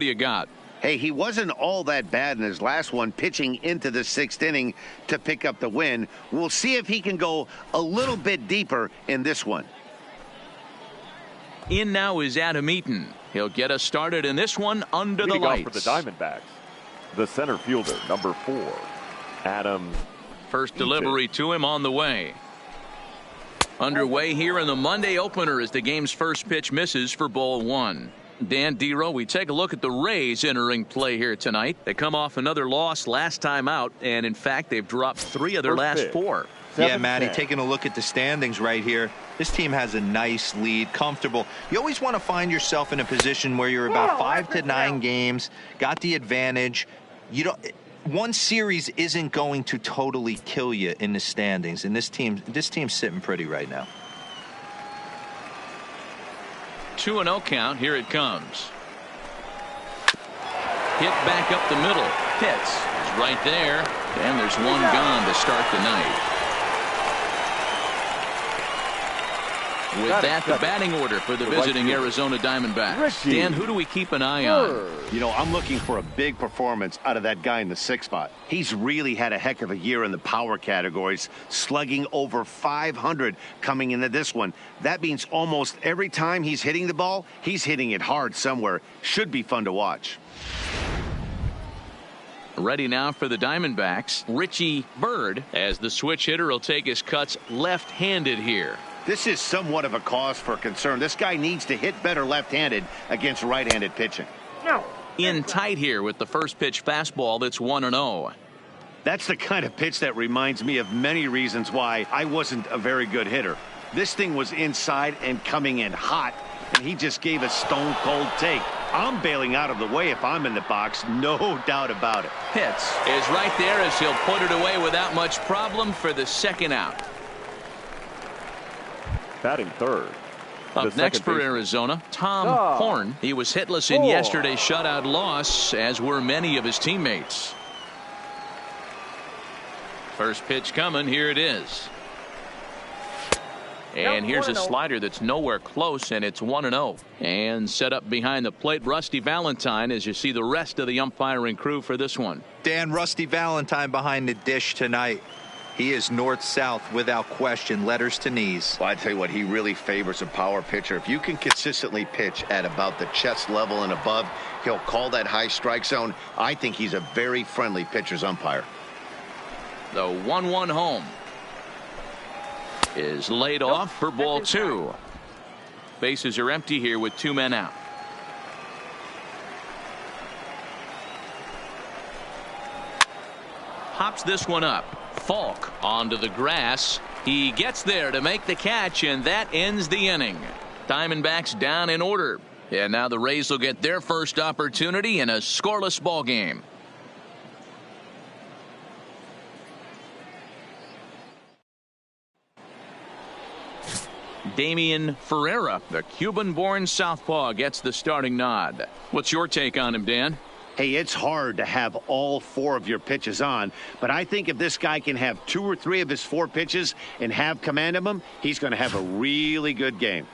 do you got? Hey, he wasn't all that bad in his last one, pitching into the 6th inning to pick up the win. We'll see if he can go a little bit deeper in this one. In now is Adam Eaton. He'll get us started in this one under the lights. For the Diamondbacks, the center fielder, number 4, Adam First Eaton. delivery to him on the way. Underway here in the Monday opener as the game's first pitch misses for ball 1. Dan Dero, we take a look at the Rays entering play here tonight. They come off another loss last time out, and in fact they've dropped 3 of their last 4. Yeah, Matty, taking a look at the standings right here, this team has a nice lead, comfortable. You always want to find yourself in a position where you're about 5 to 9 games, got the advantage. You don't. One series isn't going to totally kill you in the standings, and this team's sitting pretty right now. 2-0 count. Here it comes. Hit back up the middle. Hits is right there, and there's one gone to start the night. With that, the batting order for the visiting Arizona Diamondbacks. Dan, who do we keep an eye on? You know, I'm looking for a big performance out of that guy in the 6th spot. He's really had a heck of a year in the power categories, slugging over 500 coming into this one. That means almost every time he's hitting the ball, he's hitting it hard somewhere. Should be fun to watch. Ready now for the Diamondbacks, Richie Bird, as the switch hitter will take his cuts left-handed here. This is somewhat of a cause for concern. This guy needs to hit better left-handed against right-handed pitching. In tight here with the first pitch fastball that's 1-0. That's the kind of pitch that reminds me of many reasons why I wasn't a very good hitter. This thing was inside and coming in hot, and he just gave a stone-cold take. I'm bailing out of the way if I'm in the box, no doubt about it. Hits is right there as he'll put it away without much problem for the second out. Batting third. Up next for Arizona, Tom Horn. He was hitless in yesterday's shutout loss, as were many of his teammates. First pitch coming. Here it is. And here's a slider that's nowhere close, and it's 1-0. And set up behind the plate, Rusty Valentine, as you see the rest of the umpiring crew for this one. Dan, Rusty Valentine behind the dish tonight. He is north-south without question, letters to knees. Well, I tell you what, he really favors a power pitcher. If you can consistently pitch at about the chest level and above, he'll call that high strike zone. I think he's a very friendly pitcher's umpire. The 1-1 home is laid off for ball 2. Bases are empty here with 2 men out. Hops this one up. Falk onto the grass. He gets there to make the catch, and that ends the inning. Diamondbacks down in order. And now the Rays will get their first opportunity in a scoreless ball game. Damian Ferreira, the Cuban-born southpaw, gets the starting nod. What's your take on him, Dan? Hey, it's hard to have all 4 of your pitches on, but I think if this guy can have 2 or 3 of his 4 pitches and have command of them, he's going to have a really good game.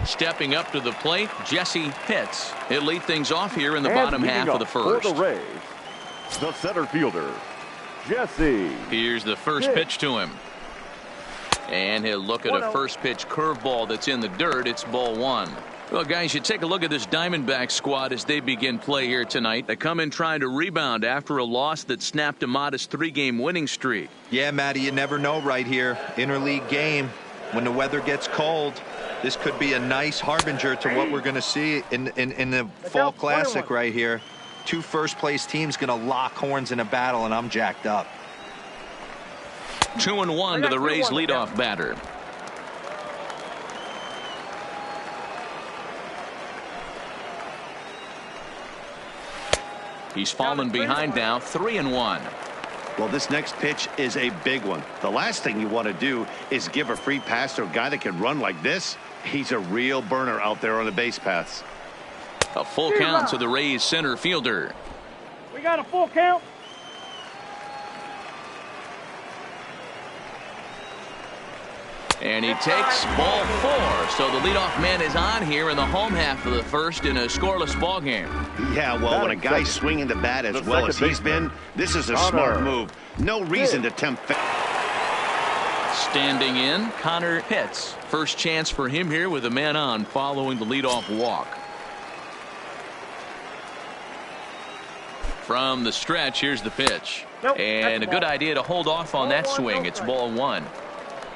Stepping up to the plate, Jesse Pitts. He'll lead things off here in the bottom half of the first. For the Rays, the center fielder, Jesse. Here's the first pitch to him. And he'll look at a first pitch curveball that's in the dirt. It's ball 1. Well, guys, you take a look at this Diamondback squad as they begin play here tonight. They come in trying to rebound after a loss that snapped a modest 3-game winning streak. Yeah, Matty, you never know right here. Interleague game, when the weather gets cold, this could be a nice harbinger to what we're going to see in the Fall Classic right here. 2 first-place teams going to lock horns in a battle, and I'm jacked up. 2-1 to the Rays leadoff batter. He's fallen behind now, 3-1. Well, this next pitch is a big one. The last thing you want to do is give a free pass to a guy that can run like this. He's a real burner out there on the base paths. A full count to the Rays center fielder. We got a full count. And he takes ball 4. So the leadoff man is on here in the home half of the first in a scoreless ball game. Yeah, well, when a guy's swinging the bat as well as he's been, this is a smart move. No reason to tempt fate. Standing in, Connor Pitts. First chance for him here with a man on following the leadoff walk. From the stretch, here's the pitch. And a good idea to hold off on that swing. It's ball 1.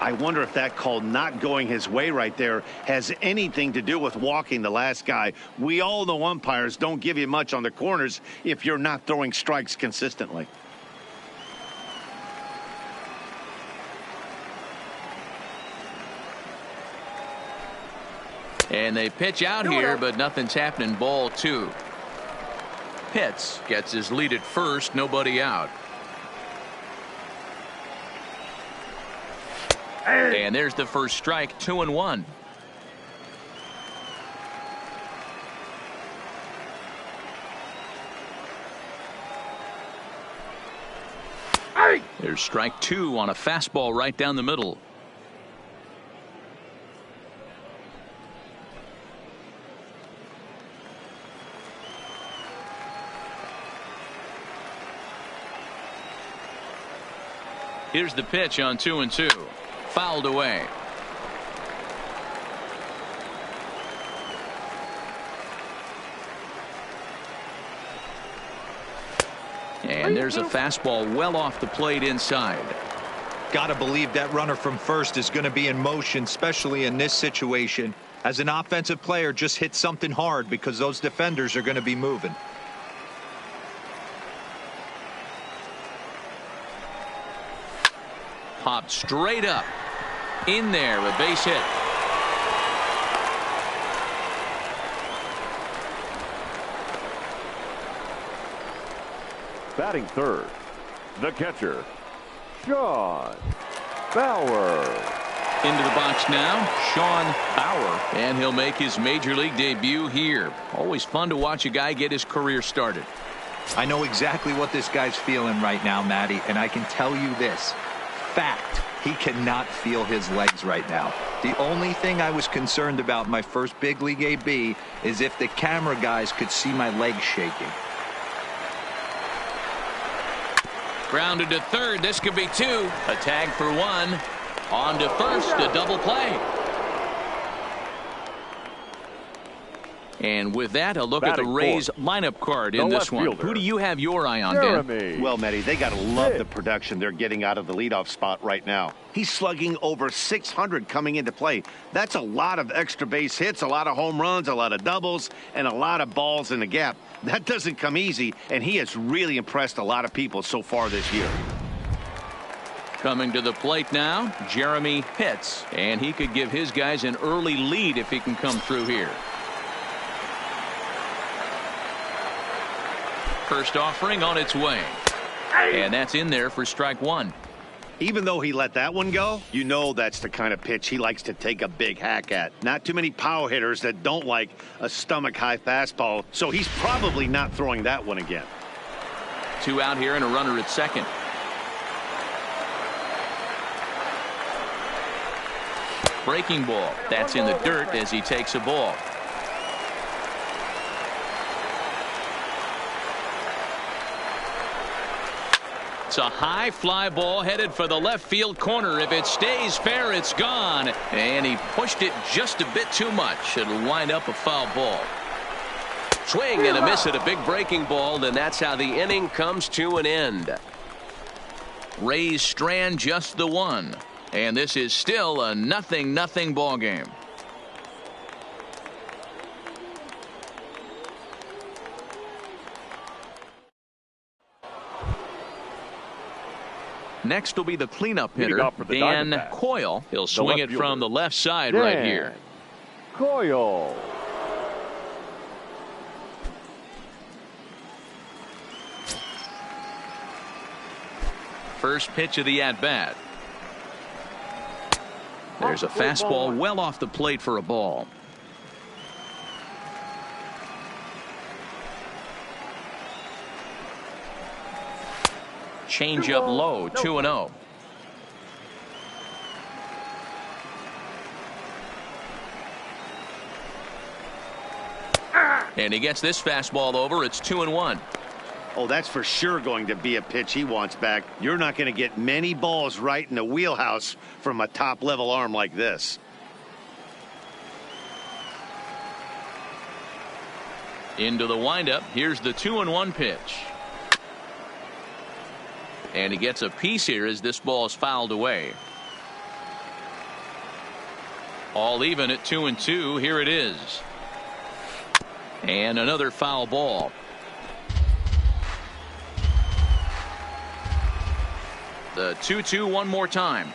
I wonder if that call not going his way right there has anything to do with walking the last guy. We all know umpires don't give you much on the corners if you're not throwing strikes consistently. And they pitch out here, but nothing's happening. Ball 2. Pitts gets his lead at first, nobody out. And there's the first strike, 2-1. There's strike 2 on a fastball right down the middle. Here's the pitch on 2-2. Fouled away. And there's a fastball well off the plate inside. Got to believe that runner from first is going to be in motion, especially in this situation. As an offensive player, just hit something hard because those defenders are going to be moving. Popped straight up. In there, a base hit. Batting third, the catcher, Sean Bauer. Into the box now, Sean Bauer. And he'll make his major league debut here. Always fun to watch a guy get his career started. I know exactly what this guy's feeling right now, Matty, and I can tell you this. Fact, he cannot feel his legs right now. The only thing I was concerned about my first big league AB is if the camera guys could see my legs shaking. Grounded to third. This could be 2. A tag for 1. On to first. A double play. And with that, a look at the Rays lineup card in this one. Who do you have your eye on, Dan? Well, Matty, they got to love the production they're getting out of the leadoff spot right now. He's slugging over 600 coming into play. That's a lot of extra base hits, a lot of home runs, a lot of doubles, and a lot of balls in the gap. That doesn't come easy, and he has really impressed a lot of people so far this year. Coming to the plate now, Jeremy Pitts. And he could give his guys an early lead if he can come through here. First offering on its way. And that's in there for strike 1. Even though he let that one go, you know that's the kind of pitch he likes to take a big hack at. Not too many power hitters that don't like a stomach-high fastball, so he's probably not throwing that one again. 2 out here and a runner at second. Breaking ball. That's in the dirt as he takes a ball. It's a high fly ball headed for the left field corner. If it stays fair, it's gone. And he pushed it just a bit too much. It'll wind up a foul ball. Swing and a miss at a big breaking ball, and that's how the inning comes to an end. Rays strand just the 1. And this is still a 0-0 ball game. Next will be the cleanup hitter, Dan Coyle. He'll swing it from the left side right here. Coyle. First pitch of the at-bat. There's a fastball well off the plate for a ball. Change up low, 2-0. And he gets this fastball over. It's 2-1. Oh, that's for sure going to be a pitch he wants back. You're not going to get many balls right in the wheelhouse from a top-level arm like this. Into the windup. Here's the 2-1 pitch. And he gets a piece here as this ball is fouled away. All even at 2-2. Here it is. And another foul ball. The 2-2 one more time.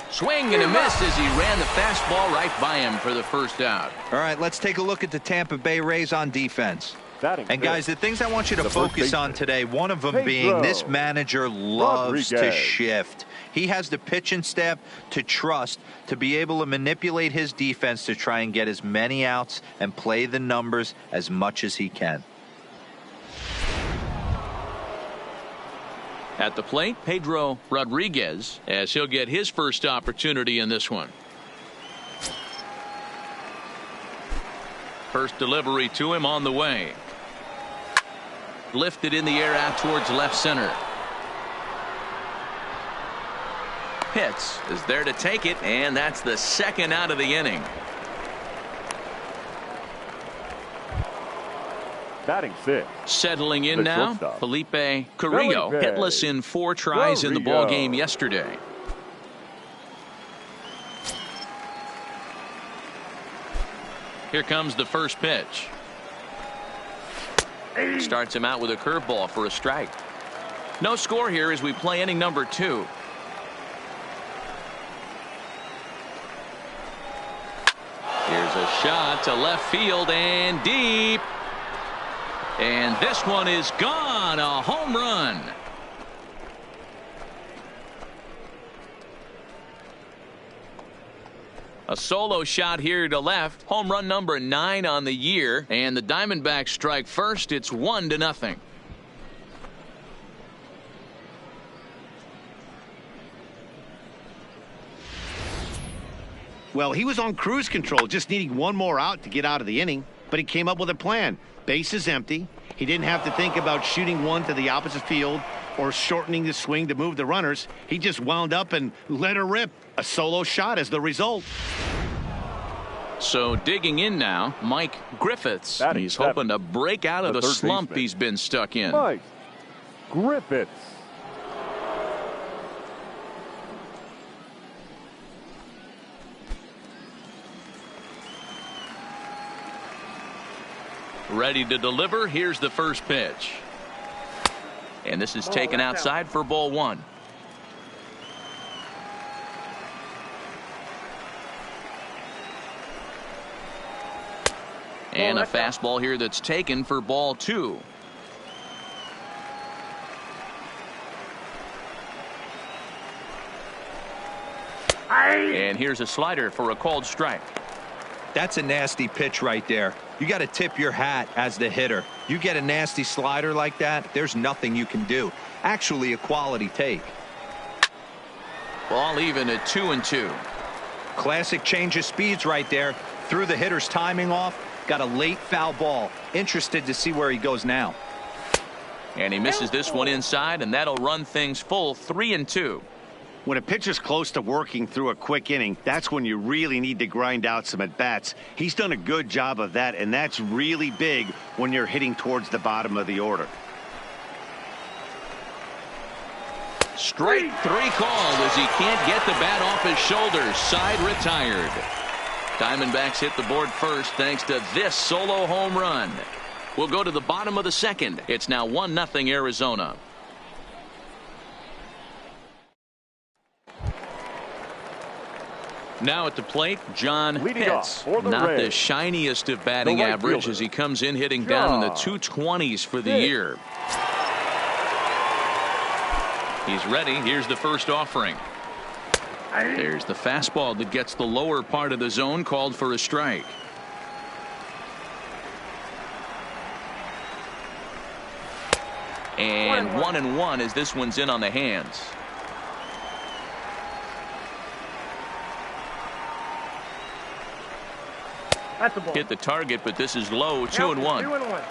Swing and a miss as he ran the fastball right by him for the first out. All right, let's take a look at the Tampa Bay Rays on defense. And guys, the things I want you to focus on today, one of them being this manager loves to shift. He has the pitching staff to trust to be able to manipulate his defense to try and get as many outs and play the numbers as much as he can. At the plate, Pedro Rodriguez, as he'll get his first opportunity in this one. First delivery to him on the way. Lifted in the air out towards left center. Pitts is there to take it, and that's the second out of the inning. Batting six. Settling in The now, shortstop. Felipe Carrillo, Felipe hitless in 4 tries in the ball game yesterday. Here comes the first pitch. Starts him out with a curveball for a strike. No score here as we play inning number 2. Here's a shot to left field and deep. And this one is gone. A home run. A solo shot here to left. Home run number 9 on the year. And the Diamondbacks strike first. It's 1-0. Well, he was on cruise control, just needing one more out to get out of the inning. But he came up with a plan. Base is empty. He didn't have to think about shooting one to the opposite field or shortening the swing to move the runners. He just wound up and let her rip. A solo shot as the result. So digging in now, Mike Griffiths. Batting He's seven. hoping to break out of the third slump baseman. he's been stuck in. Mike Griffiths. Ready to deliver. Here's the first pitch. And this is taken outside for ball 1. And a fastball here that's taken for ball 2. And here's a slider for a called strike. That's a nasty pitch right there. You got to tip your hat as the hitter. You get a nasty slider like that, there's nothing you can do. Actually, a quality take. Ball even at 2-2. Classic change of speeds right there. Threw the hitter's timing off. Got a late foul ball. Interested to see where he goes now. And he misses this one inside, and that'll run things full 3-2. When a pitcher's close to working through a quick inning, that's when you really need to grind out some at-bats. He's done a good job of that, and that's really big when you're hitting towards the bottom of the order. Strike 3 called as he can't get the bat off his shoulders. Side retired. Diamondbacks hit the board first thanks to this solo home run. We'll go to the bottom of the second. It's now 1-0 Arizona. Now at the plate, John Leading Pitts. off for the Not the Rays, shiniest of batting the right average fielder, as he comes in hitting down in the John 220s for the Pitts. year. He's ready. Here's the first offering. There's the fastball that gets the lower part of the zone, called for a strike. And 1-1 as this one's in on the hands. That's the ball. Hit the target, but this is low. 2-1. 2-1.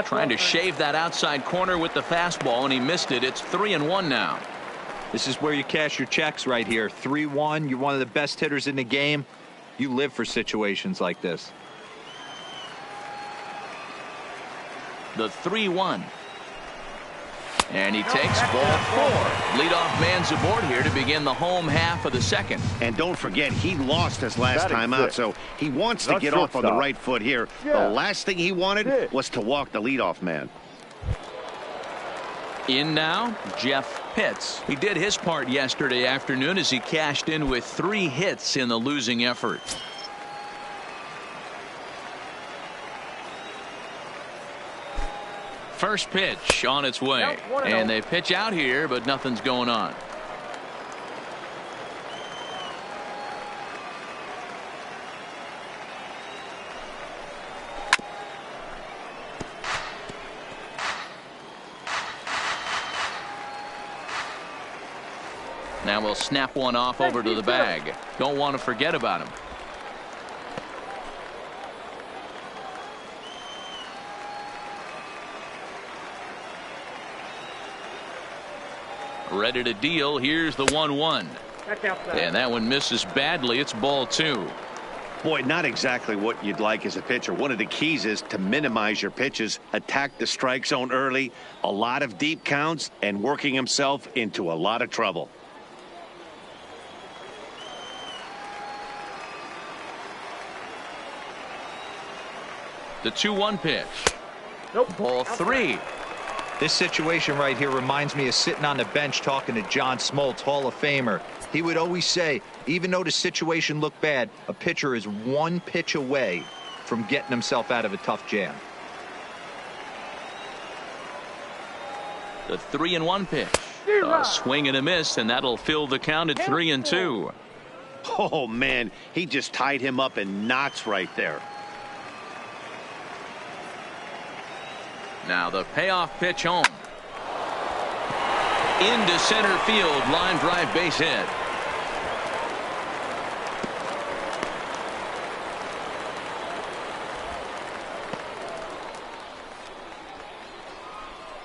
Trying to shave that outside corner with the fastball, and he missed it. It's 3-1 now. This is where you cash your checks right here. 3-1. You're one of the best hitters in the game. You live for situations like this. The 3-1. And he takes ball 4. Leadoff man's aboard here to begin the home half of the second. And don't forget, he lost his last time out, so he wants to get off on the right foot here. The last thing he wanted was to walk the leadoff man. In now, Jeff Pitts. He did his part yesterday afternoon as he cashed in with 3 hits in the losing effort. First pitch on its way. And they pitch out here, but nothing's going on. Now we'll snap one off over to the bag. Don't want to forget about him. Ready to deal. Here's the 1-1. And that one misses badly. It's ball 2. Boy, not exactly what you'd like as a pitcher. One of the keys is to minimize your pitches, attack the strike zone early, a lot of deep counts, and working himself into a lot of trouble. The 2-1 pitch. Ball 3. This situation right here reminds me of sitting on the bench talking to John Smoltz, Hall of Famer. He would always say, even though the situation looked bad, a pitcher is 1 pitch away from getting himself out of a tough jam. The 3-1 pitch. A swing and a miss, and that'll fill the count at 3-2. Oh, man, he just tied him up in knots right there. Now the payoff pitch home. Into center field, line drive base hit.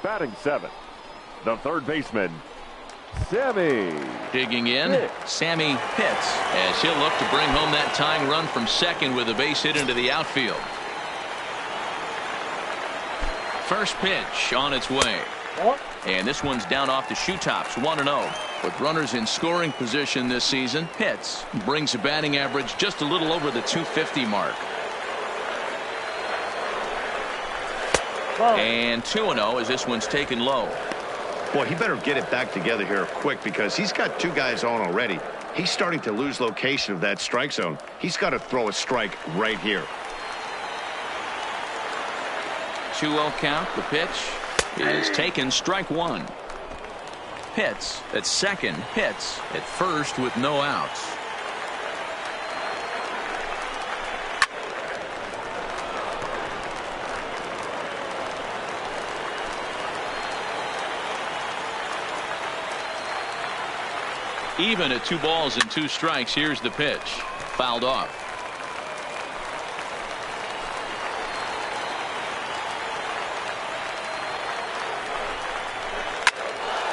Batting 7th, the third baseman, Sammy. Digging in, Sammy Pitts, as he'll look to bring home that tying run from second with a base hit into the outfield. First pitch on its way. And this one's down off the shoe tops, 1-0. With runners in scoring position this season, Pitts brings a batting average just a little over the 250 mark. And 2-0 as this one's taken low. Boy, he better get it back together here quick because he's got 2 guys on already. He's starting to lose location of that strike zone. He's got to throw a strike right here. 2-0 count. The pitch is taken, strike 1. Pitts at second, Pitts at first with no outs. Even at 2 balls and 2 strikes. Here's the pitch, fouled off.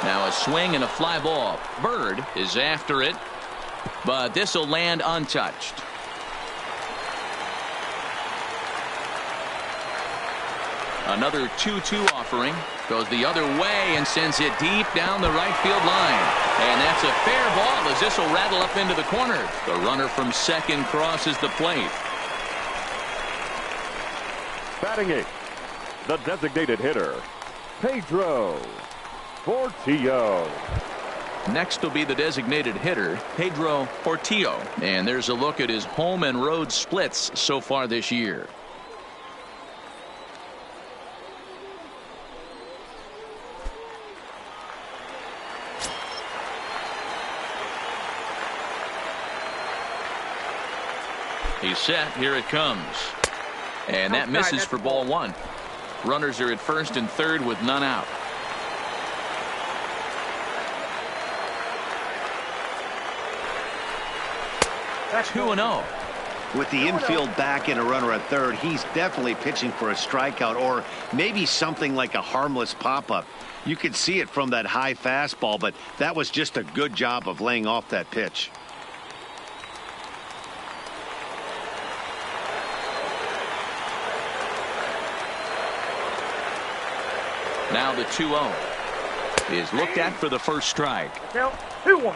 Now a swing and a fly ball. Bird is after it, but this will land untouched. Another 2-2 offering goes the other way and sends it deep down the right field line. And that's a fair ball as this will rattle up into the corner. The runner from second crosses the plate. Batting 8th, the designated hitter, Pedro Portillo. Next will be the designated hitter, Pedro Portillo. And there's a look at his home and road splits so far this year. He's set. Here it comes. And that misses for ball 1. Runners are at first and third with none out. 2-0. With the infield back and a runner at third, he's definitely pitching for a strikeout or maybe something like a harmless pop-up. You could see it from that high fastball, but that was just a good job of laying off that pitch. Now the 2-0 is looked at for the first strike. Count 2-1.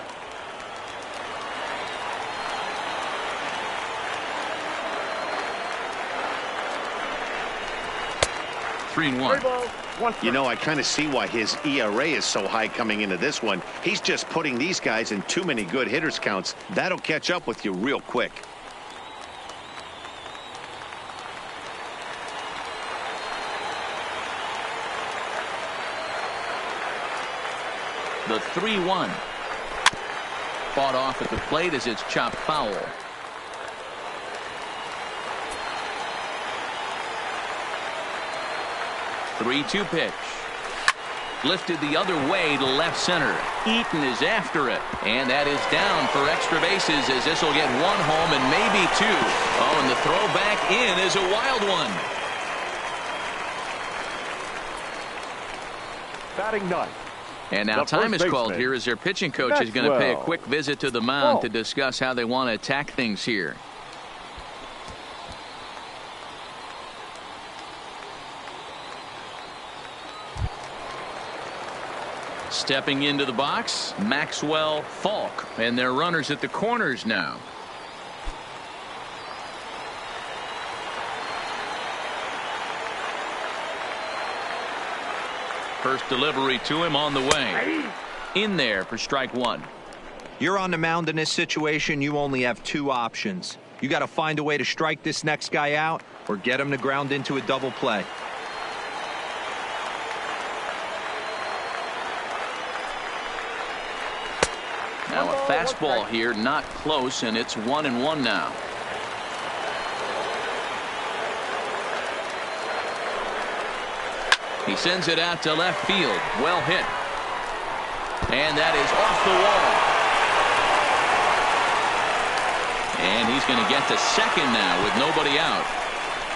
3-1. You know, I kind of see why his ERA is so high coming into this one. He's just putting these guys in too many good hitters counts. That'll catch up with you real quick. The 3-1. Fought off at the plate as it's chopped foul. 3-2 pitch. Lifted the other way to left center. Eaton is after it. And that is down for extra bases as this will get one home and maybe two. Oh, and the throw back in is a wild one. Batting ninth. And now time is called here as their pitching coach is going to pay a quick visit to the mound to discuss how they want to attack things here. Stepping into the box, Maxwell, Falk, and their runners at the corners now. First delivery to him on the way. In there for strike one. You're on the mound in this situation. You only have two options. You got to find a way to strike this next guy out or get him to ground into a double play. Now a fastball here, not close, and it's 1-1 now. He sends it out to left field. Well hit. And that is off the wall. And he's going to get to second now with nobody out.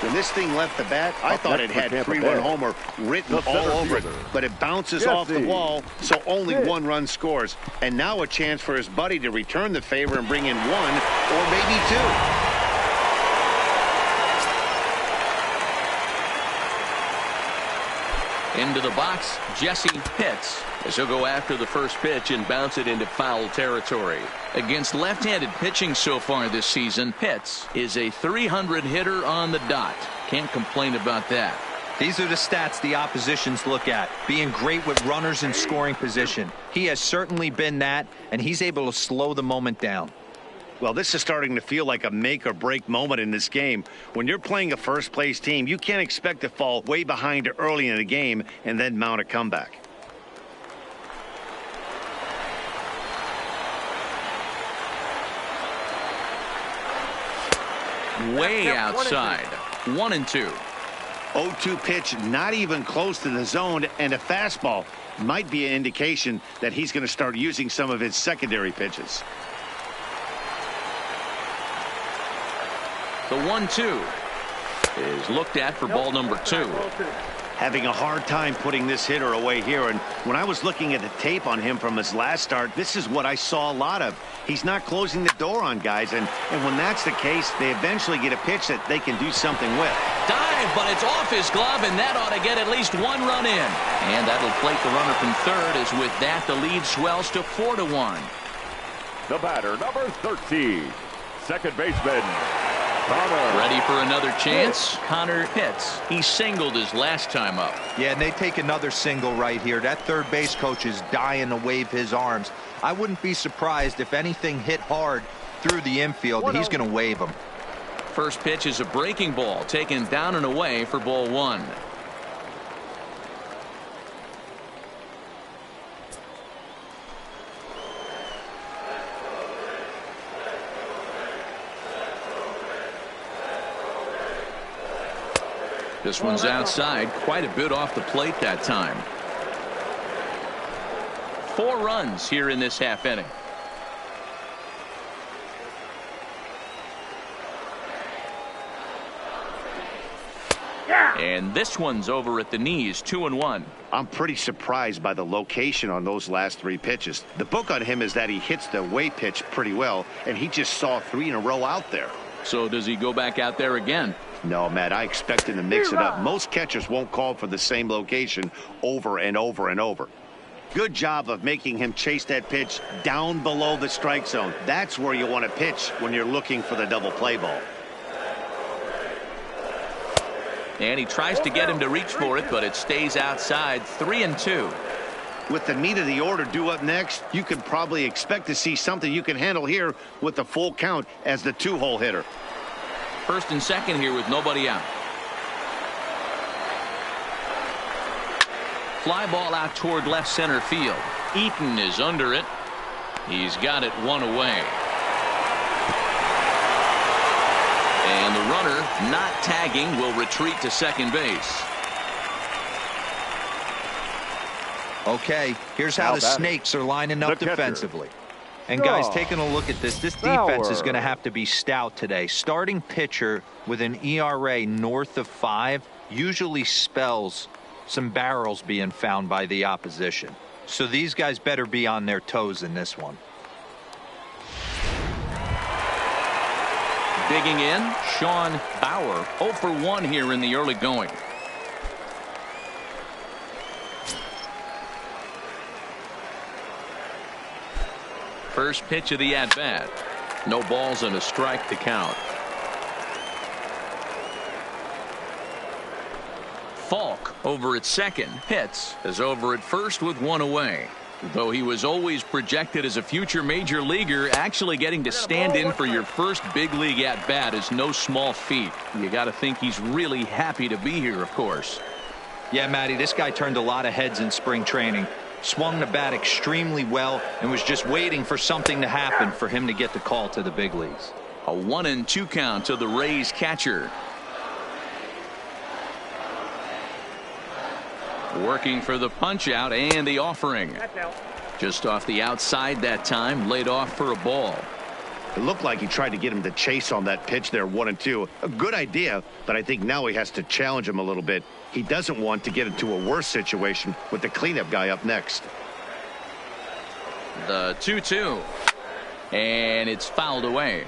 When this thing left the bat, I thought it had 3-run homer written all over it. But it bounces off the wall, so only one run scores. And now a chance for his buddy to return the favor and bring in one or maybe two. Into the box, Jesse Pitts. As he'll go after the first pitch and bounce it into foul territory. Against left-handed pitching so far this season, Pitts is a 300 hitter on the dot. Can't complain about that. These are the stats the oppositions look at. Being great with runners in scoring position. He has certainly been that, and he's able to slow the moment down. Well, this is starting to feel like a make-or-break moment in this game. When you're playing a first-place team, you can't expect to fall way behind early in the game and then mount a comeback. Way outside. 1-2. 0-2 pitch, not even close to the zone, and a fastball might be an indication that he's going to start using some of his secondary pitches. The 1-2 is looked at for ball number 2. Having a hard time putting this hitter away here, and when I was looking at the tape on him from his last start, this is what I saw a lot of. He's not closing the door on guys, and when that's the case, they eventually get a pitch that they can do something with. Dive, but it's off his glove, and that ought to get at least one run in. And that'll plate the runner from third, as with that the lead swells to 4-1. The batter, number 13, second baseman, Ready for another chance? Connor Pitts. He singled his last time up. Yeah, and they take another single right here. That third base coach is dying to wave his arms. I wouldn't be surprised if anything hit hard through the infield. He's going to wave them. First pitch is a breaking ball taken down and away for ball 1. This one's outside, quite a bit off the plate that time. 4 runs here in this half inning. And this one's over at the knees, 2-1. I'm pretty surprised by the location on those last 3 pitches. The book on him is that he hits the away pitch pretty well, and he just saw 3 in a row out there. So does he go back out there again? No, Matt, I expect him to mix it up. Most catchers won't call for the same location over and over and over. Good job of making him chase that pitch down below the strike zone. That's where you want to pitch when you're looking for the double play ball. And he tries to get him to reach for it, but it stays outside. 3-2. With the meat of the order due up next, you can probably expect to see something you can handle here with the full count as the 2-hole hitter. First and second here with nobody out. Fly ball out toward left center field. Eaton is under it. He's got it 1 away. And the runner, not tagging, will retreat to second base. Okay, here's how the Snakes are lining up defensively. And guys, taking a look at this defense is going to have to be stout today. Starting pitcher with an ERA north of 5 usually spells some barrels being found by the opposition. So these guys better be on their toes in this one. Digging in, Sean Bauer, 0 for 1 here in the early going. First pitch of the at-bat. No balls and a strike to count. Falk over at second. Pitts is over at first with 1 away. Though he was always projected as a future major leaguer, actually getting to stand in for your first big league at-bat is no small feat. You got to think he's really happy to be here, of course. Yeah, Matty, this guy turned a lot of heads in spring training. Swung the bat extremely well and was just waiting for something to happen for him to get the call to the big leagues. A 1-2 count to the Rays catcher. Working for the punch out and the offering. Just off the outside that time, laid off for a ball. It looked like he tried to get him to chase on that pitch there, 1-2. A good idea, but I think now he has to challenge him a little bit. He doesn't want to get into a worse situation with the cleanup guy up next. The 2-2. And it's fouled away.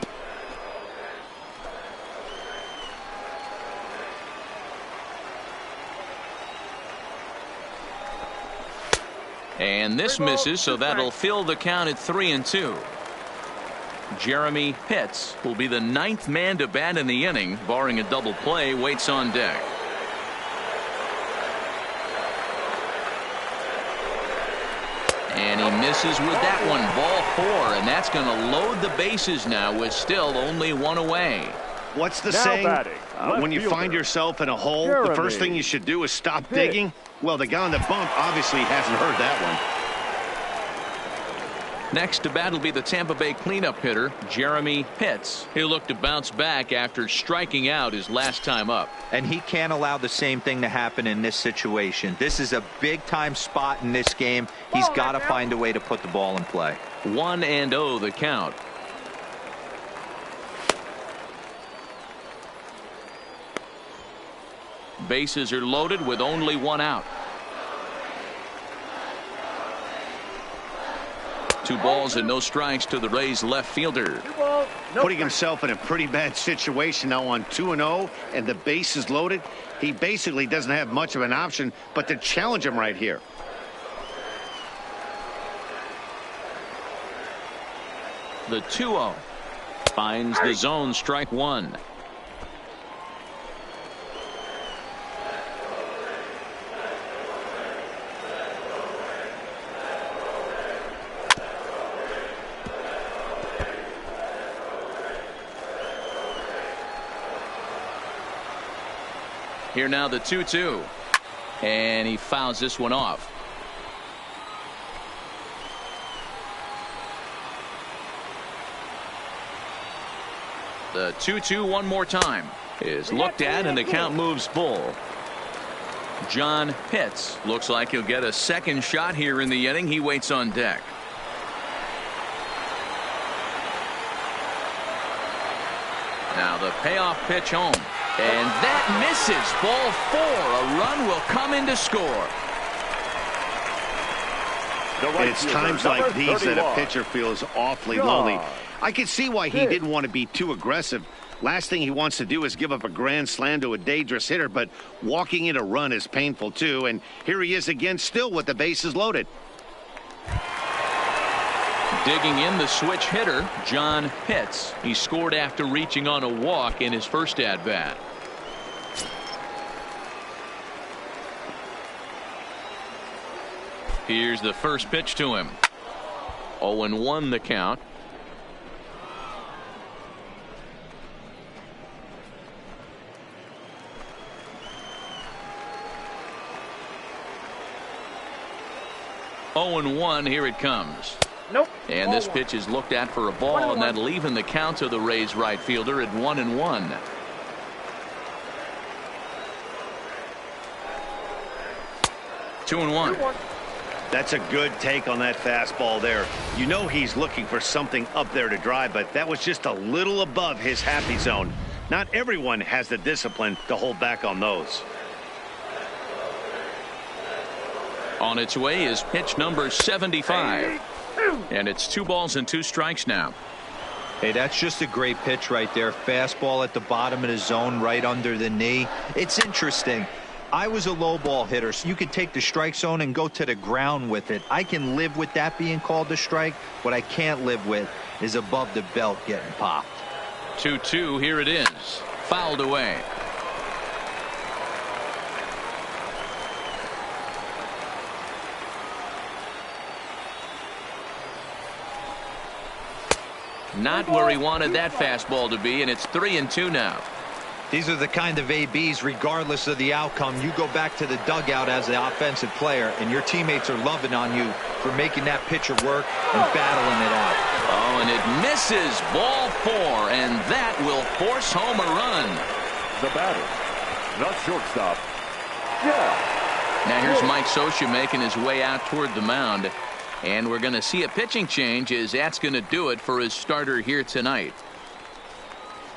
And this misses, so that'll fill the count at 3-2. Jeremy Pitts will be the 9th man to bat in the inning, barring a double play, waits on deck. And he misses with that one. Ball 4, and that's going to load the bases now with still only 1 away. What's the Now saying? batting, When you fielder, find yourself in a hole, Jeremy. the first thing you should do is stop digging. Well, the guy on the bump obviously hasn't heard that one. Next to bat will be the Tampa Bay cleanup hitter, Jeremy Pitts. He'll look to bounce back after striking out his last time up. And he can't allow the same thing to happen in this situation. This is a big-time spot in this game. He's got to find a way to put the ball in play. 1-0 the count. Bases are loaded with only 1 out. 2 balls and no strikes to the Rays left fielder. Putting himself in a pretty bad situation now on 2-0 and the base is loaded. He basically doesn't have much of an option but to challenge him right here. The 2-0 finds the zone, strike 1. Here now the 2-2. And he fouls this one off. The 2-2 one more time is looked at and the count moves full. John Pitts looks like he'll get a second shot here in the inning. He waits on deck. Now the payoff pitch home. And that misses. Ball 4. A run will come in to score. It's times like these that a pitcher feels awfully lonely. I can see why he didn't want to be too aggressive. Last thing he wants to do is give up a grand slam to a dangerous hitter, but walking in a run is painful too. And here he is again, still with the bases loaded. Digging in the switch hitter, John Pitts. He scored after reaching on a walk in his first at-bat. Here's the first pitch to him. 0-1 the count. Oh, and 1, here it comes. Nope. And this pitch is looked at for a ball, and that'll even the count to the Rays right fielder at 1-1. Two and one. That's a good take on that fastball there. You know he's looking for something up there to drive, but that was just a little above his happy zone. Not everyone has the discipline to hold back on those. On its way is pitch number 75. And it's 2 balls and 2 strikes now. Hey, that's just a great pitch right there. Fastball at the bottom of the zone, right under the knee. It's interesting. I was a low ball hitter, so you could take the strike zone and go to the ground with it. I can live with that being called a strike. What I can't live with is above the belt getting popped. 2-2, here it is. Fouled away. Not where he wanted that fastball to be, and it's 3-2 now. These are the kind of ABs, regardless of the outcome, you go back to the dugout as the offensive player, and your teammates are loving on you for making that pitcher work and battling it out. Oh, and it misses. Ball 4, and that will force home a run. The batter, the shortstop, Jeff. Now here's Mike Scioscia making his way out toward the mound. And we're going to see a pitching change, as that's going to do it for his starter here tonight.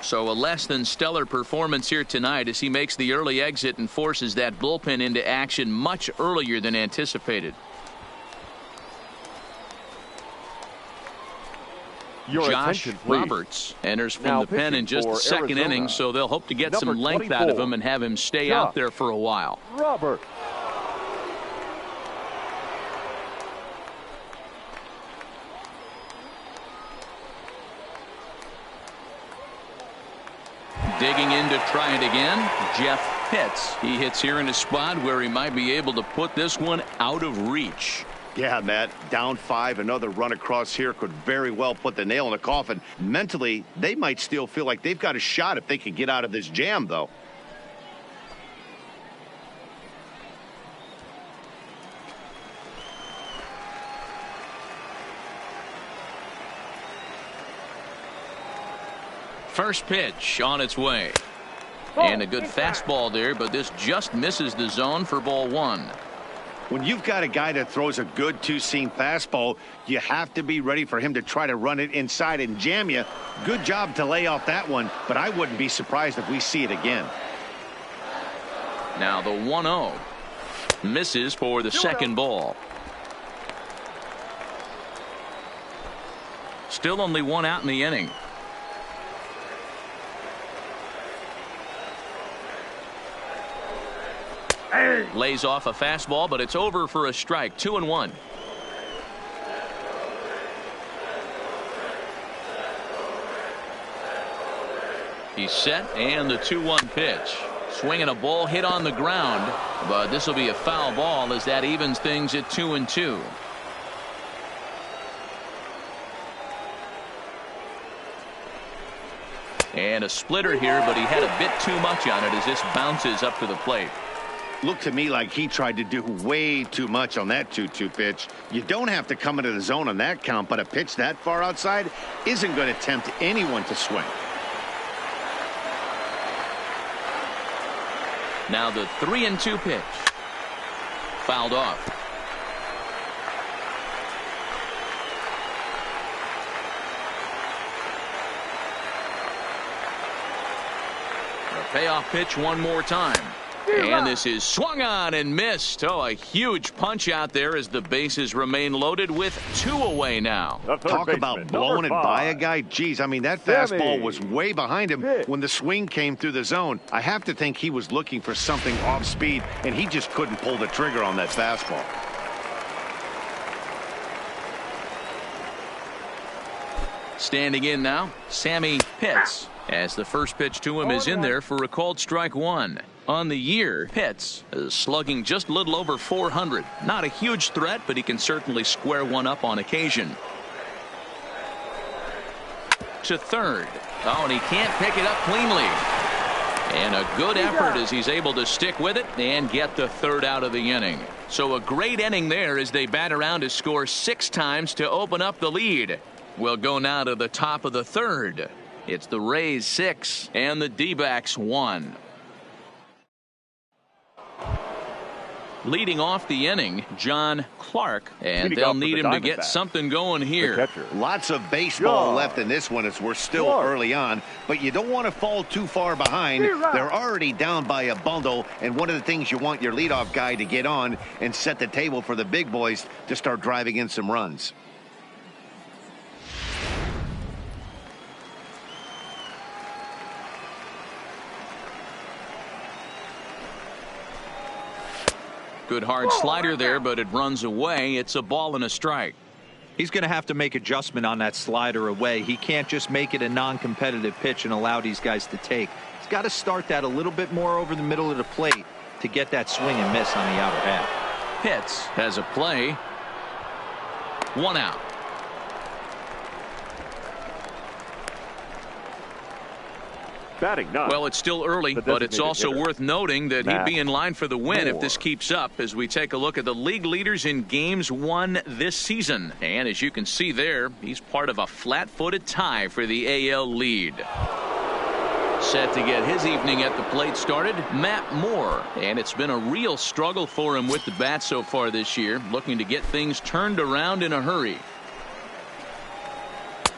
So a less than stellar performance here tonight as he makes the early exit and forces that bullpen into action much earlier than anticipated. Josh Roberts enters from the pen in just the second inning, so they'll hope to get some length out of him and have him stay out there for a while. Robert. Digging in to try it again, Jeff Pitts. He hits here in a spot where he might be able to put this one out of reach. Yeah, Matt, down 5, another run across here could very well put the nail in the coffin. Mentally, they might still feel like they've got a shot if they could get out of this jam, though. First pitch on its way. And a good fastball there, but this just misses the zone for ball 1. When you've got a guy that throws a good 2-seam fastball, you have to be ready for him to try to run it inside and jam you. Good job to lay off that one, but I wouldn't be surprised if we see it again. Now the 1-0 misses for the second ball. Still only 1 out in the inning. Lays off a fastball, but it's over for a strike. 2-1. He's set, and the 2-1 pitch. Swinging a ball hit on the ground, but this will be a foul ball as that evens things at 2-2. And a splitter here, but he had a bit too much on it as this bounces up to the plate. Looked to me like he tried to do way too much on that 2-2 pitch. You don't have to come into the zone on that count, but a pitch that far outside isn't going to tempt anyone to swing. Now the 3-2 pitch. Fouled off. Payoff pitch one more time. And this is swung on and missed. Oh, a huge punch out there as the bases remain loaded with 2 away now. Talk about blowing it by a guy. Geez, I mean, that fastball was way behind him when the swing came through the zone. I have to think he was looking for something off speed, and he just couldn't pull the trigger on that fastball. Standing in now, Sammy Pitts, as the first pitch to him is in there for a called strike 1. On the year, Pitts is slugging just a little over 400. Not a huge threat, but he can certainly square one up on occasion. To third. Oh, and he can't pick it up cleanly. And a good effort as he's able to stick with it and get the third out of the inning. So a great inning there as they bat around to score 6 times to open up the lead. We'll go now to the top of the third. It's the Rays 6 and the D-backs 1. Leading off the inning, John Clark, and they'll need him to get something going here. Lots of baseball left in this one as we're still early on, but you don't want to fall too far behind. They're already down by a bundle, and one of the things you want your leadoff guy to get on and set the table for the big boys to start driving in some runs. Good hard slider there, but it runs away. It's a ball and a strike. He's going to have to make adjustment on that slider away. He can't just make it a non-competitive pitch and allow these guys to take. He's got to start that a little bit more over the middle of the plate to get that swing and miss on the outer half. Pitts has a play. 1 out. Well, it's still early, but it's also worth noting that he'd be in line for the win if this keeps up as we take a look at the league leaders in games won this season. And as you can see there, he's part of a flat-footed tie for the AL lead. Set to get his evening at the plate started, Matt Moore. And it's been a real struggle for him with the bat so far this year, looking to get things turned around in a hurry.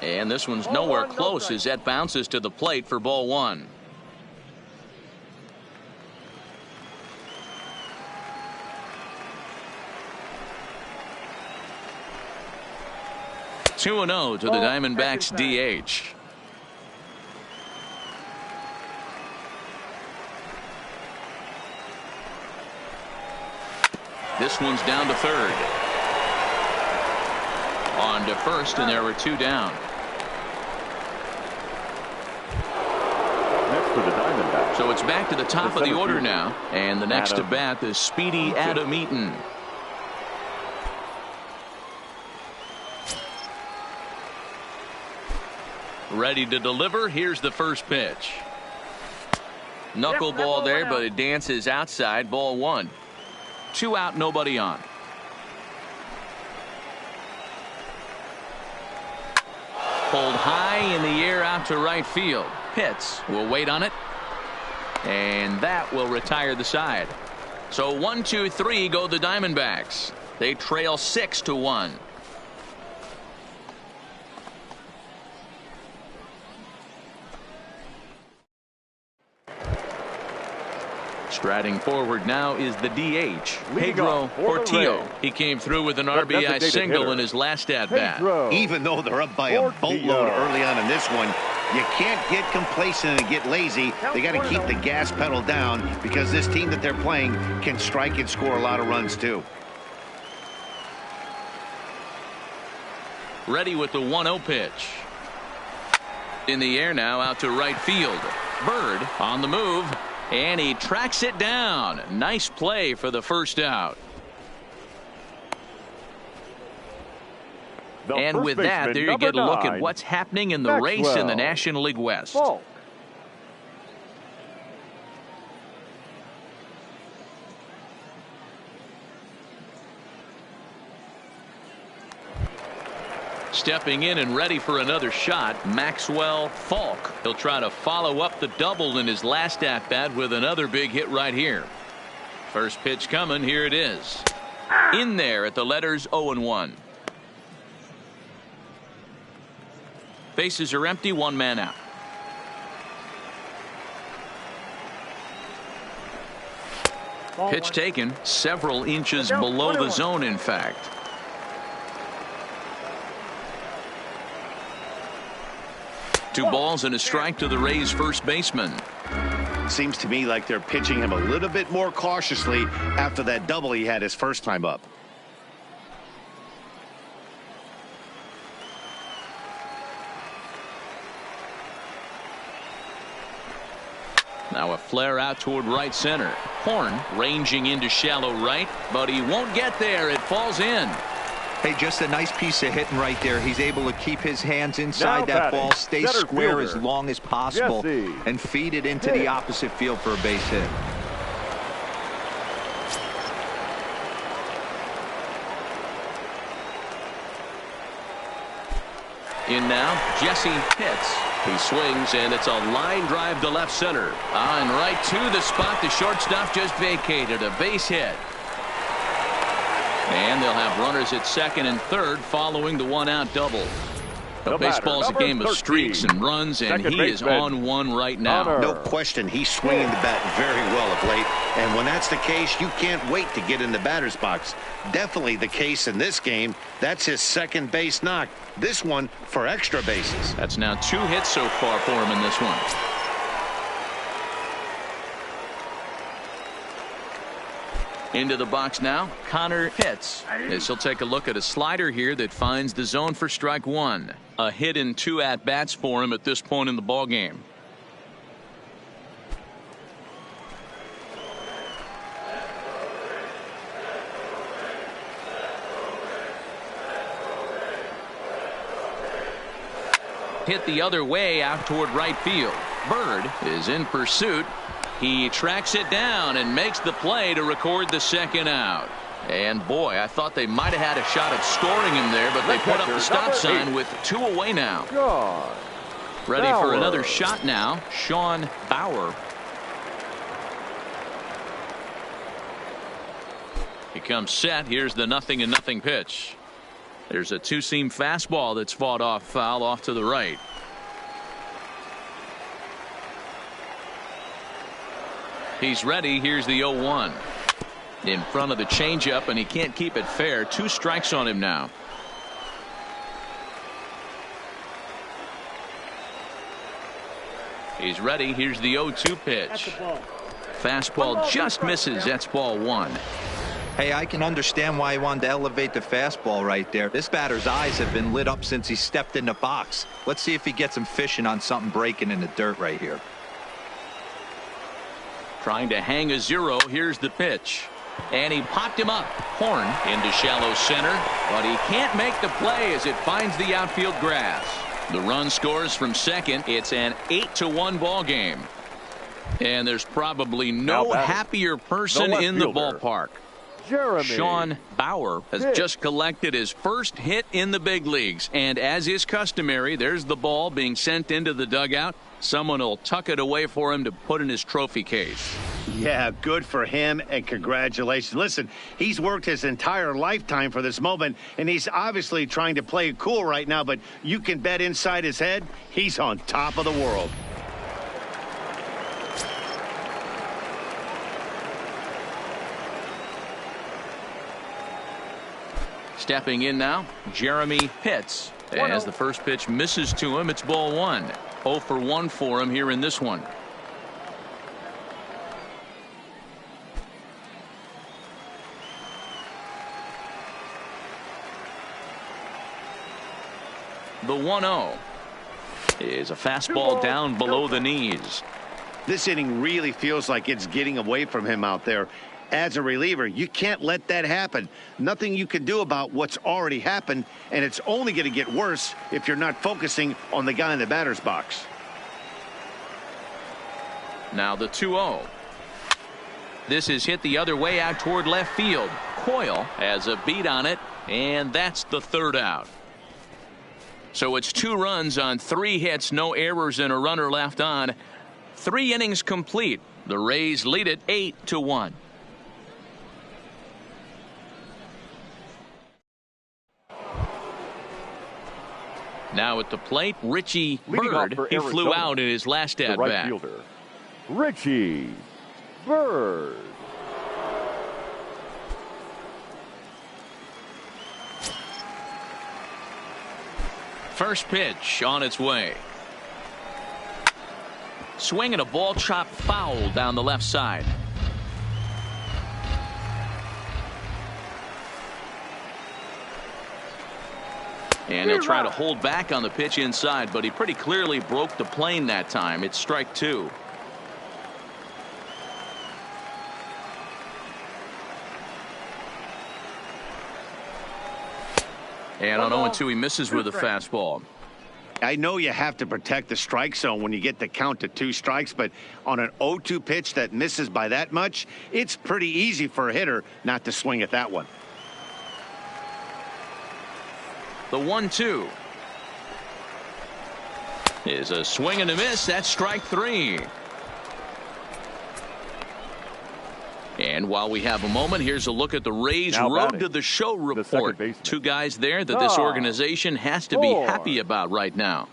And this one's nowhere close as that bounces to the plate for ball 1. Two and 0 to the Diamondbacks DH. This one's down to third. On to first, and there were 2 down. For the Diamondbacks. So it's back to the top of the order now, and the next to bat is speedy Adam Eaton. Ready to deliver. Here's the first pitch. Knuckleball there, but it dances outside. Ball 1. 2 out, nobody on. Pulled high in the air out to right field. Pitts will wait on it, and that will retire the side. So 1, 2, 3 go the Diamondbacks. They trail 6-1. Striding forward now is the DH, Pedro Portillo. He came through with an RBI single in his last at-bat. Even though they're up by a boatload early on in this one, you can't get complacent and get lazy. They got to keep the gas pedal down because this team that they're playing can strike and score a lot of runs too. Ready with the 1-0 pitch. In the air now out to right field. Bird on the move. And he tracks it down. Nice play for the first out. And with that, there you get a look at what's happening in the race in the National League West. Stepping in and ready for another shot, Maxwell Falk. He'll try to follow up the double in his last at-bat with another big hit right here. First pitch coming. Here it is. In there at the letters 0-1. Bases are empty. 1 man out. Pitch taken several inches below the zone, in fact. Two balls and a strike to the Rays first baseman. Seems to me like they're pitching him a little bit more cautiously after that double he had his first time up. Now a flare out toward right center. Horn ranging into shallow right, but he won't get there. It falls in. Hey, just a nice piece of hitting right there. He's able to keep his hands inside that ball, stay square as long as possible, and feed it into the opposite field for a base hit. In now, Jesse Pitts. He swings, and it's a line drive to left center. And right to the spot the shortstop just vacated. A base hit. And they'll have runners at second and third following the one-out double. Baseball's a game of streaks and runs, and he is on one right now. No question, he's swinging the bat very well of late. And when that's the case, you can't wait to get in the batter's box. Definitely the case in this game. That's his second base knock. This one for extra bases. That's now 2 hits so far for him in this one. Into the box now, Connor Pitts. As he'll take a look at a slider here that finds the zone for strike 1. A hit in 2 at-bats for him at this point in the ball game. Hit the other way out toward right field. Bird is in pursuit. He tracks it down and makes the play to record the second out. And boy, I thought they might have had a shot at scoring him there, but they put up the stop sign with 2 away now. Ready for another shot now, Sean Bauer. He comes set. Here's the 0-0 pitch. There's a 2-seam fastball that's fought off foul off to the right. He's ready. Here's the 0-1. In front of the changeup, and he can't keep it fair. 2 strikes on him now. He's ready. Here's the 0-2 pitch. Fastball just misses. That's ball 1. Hey, I can understand why he wanted to elevate the fastball right there. This batter's eyes have been lit up since he stepped in the box. Let's see if he gets him fishing on something breaking in the dirt right here. Trying to hang a 0. Here's the pitch. And he popped him up. Horn into shallow center, but he can't make the play as it finds the outfield grass. The run scores from second. It's an 8-1 ball game. And there's probably no happier person in the ballpark. Sean Bauer has just collected his first hit in the big leagues. And as is customary, there's the ball being sent into the dugout. Someone will tuck it away for him to put in his trophy case. Yeah, good for him, and congratulations. Listen, he's worked his entire lifetime for this moment, and he's obviously trying to play it cool right now, but you can bet inside his head, he's on top of the world. Stepping in now, Jeremy Pitts. As the first pitch misses to him, it's ball 1. 0 for 1 for him here in this one. The 1-0 is a fastball down below the knees. This inning really feels like it's getting away from him out there. As a reliever, you can't let that happen. Nothing you can do about what's already happened, and it's only going to get worse if you're not focusing on the guy in the batter's box. Now the 2-0. This is hit the other way out toward left field. Coyle has a beat on it, and that's the third out. So it's 2 runs on 3 hits, no errors, and a runner left on. 3 innings complete. The Rays lead it 8-1. Now at the plate, Richie Bird. He flew out in his last at bat. Richie Bird. First pitch on its way. Swing and a ball chopped foul down the left side. And he'll try to hold back on the pitch inside, but he pretty clearly broke the plane that time. It's strike two. And on 0-2, he misses with a fastball. I know you have to protect the strike zone when you get the count to 2 strikes, but on an 0-2 pitch that misses by that much, it's pretty easy for a hitter not to swing at that one. The 1-2 is a swing and a miss. That's strike 3. And while we have a moment, here's a look at the Rays Now Road batting, to the Show report. baseman. 2 guys there that this organization has to be happy about right now.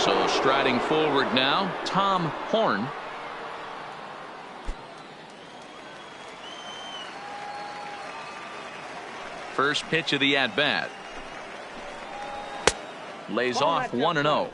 So striding forward now, Tom Horn. First pitch of the at-bat. Lays off 1-0.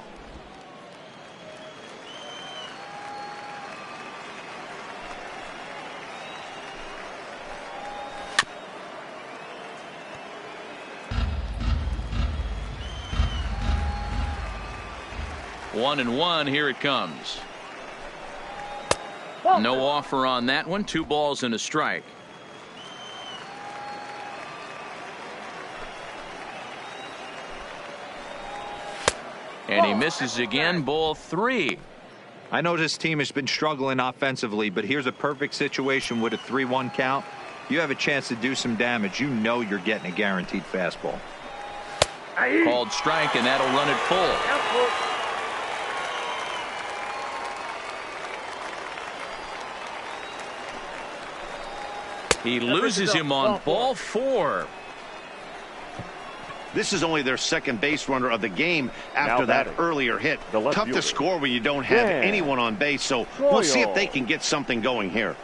One and one. Here it comes. No offer on that one. 2 balls and a strike. And he misses again. Ball 3. I know this team has been struggling offensively, but here's a perfect situation with a 3-1 count. You have a chance to do some damage. You know you're getting a guaranteed fastball. Called strike, and that'll run it full. He loses him on ball 4. This is only their second base runner of the game after that earlier hit. Tough to score when you don't have anyone on base, so we'll see if they can get something going here.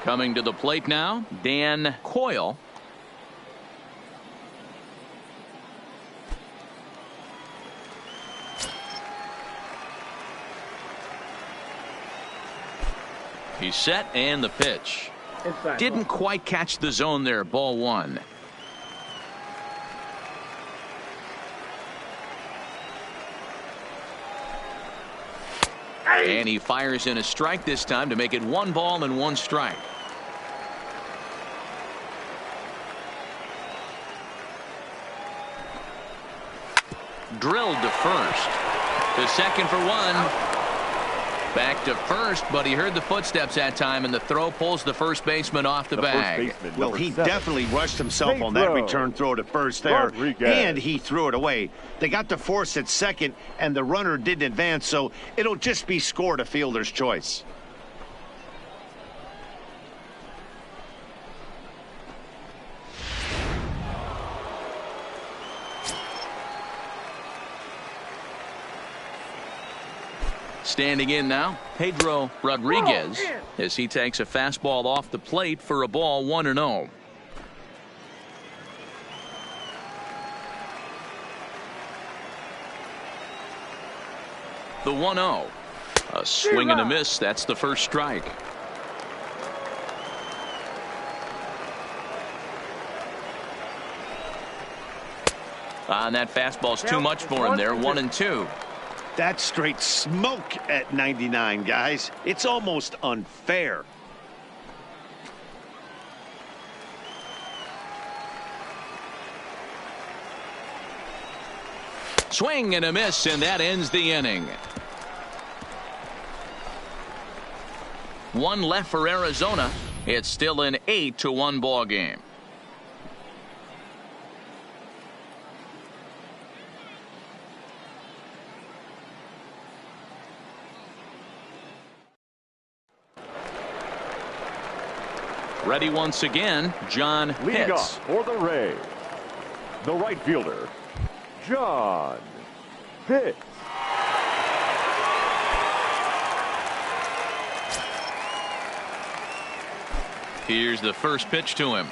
Coming to the plate now, Dan Coyle. He's set, and the pitch. Didn't quite catch the zone there. Ball 1. And he fires in a strike this time to make it 1 ball and 1 strike. Drilled to first. To second for 1. Back to first, but he heard the footsteps that time, and the throw pulls the first baseman off the bag. Well, he definitely rushed himself on that return throw to first there, and he threw it away. They got to force at second, and the runner didn't advance, so it'll just be scored a fielder's choice. Standing in now, Pedro Rodriguez, as he takes a fastball off the plate for a ball 1-0. The 1-0. A swing and a miss. That's the first strike. And that fastball's too much for him there. 1-2. That's straight smoke at 99, guys. It's almost unfair. Swing and a miss, and that ends the inning. 1 left for Arizona. It's still an 8-1 ball game. Ready once again, John Leading Pitts. off for the Rays, the right fielder, John Pitch. Here's the first pitch to him.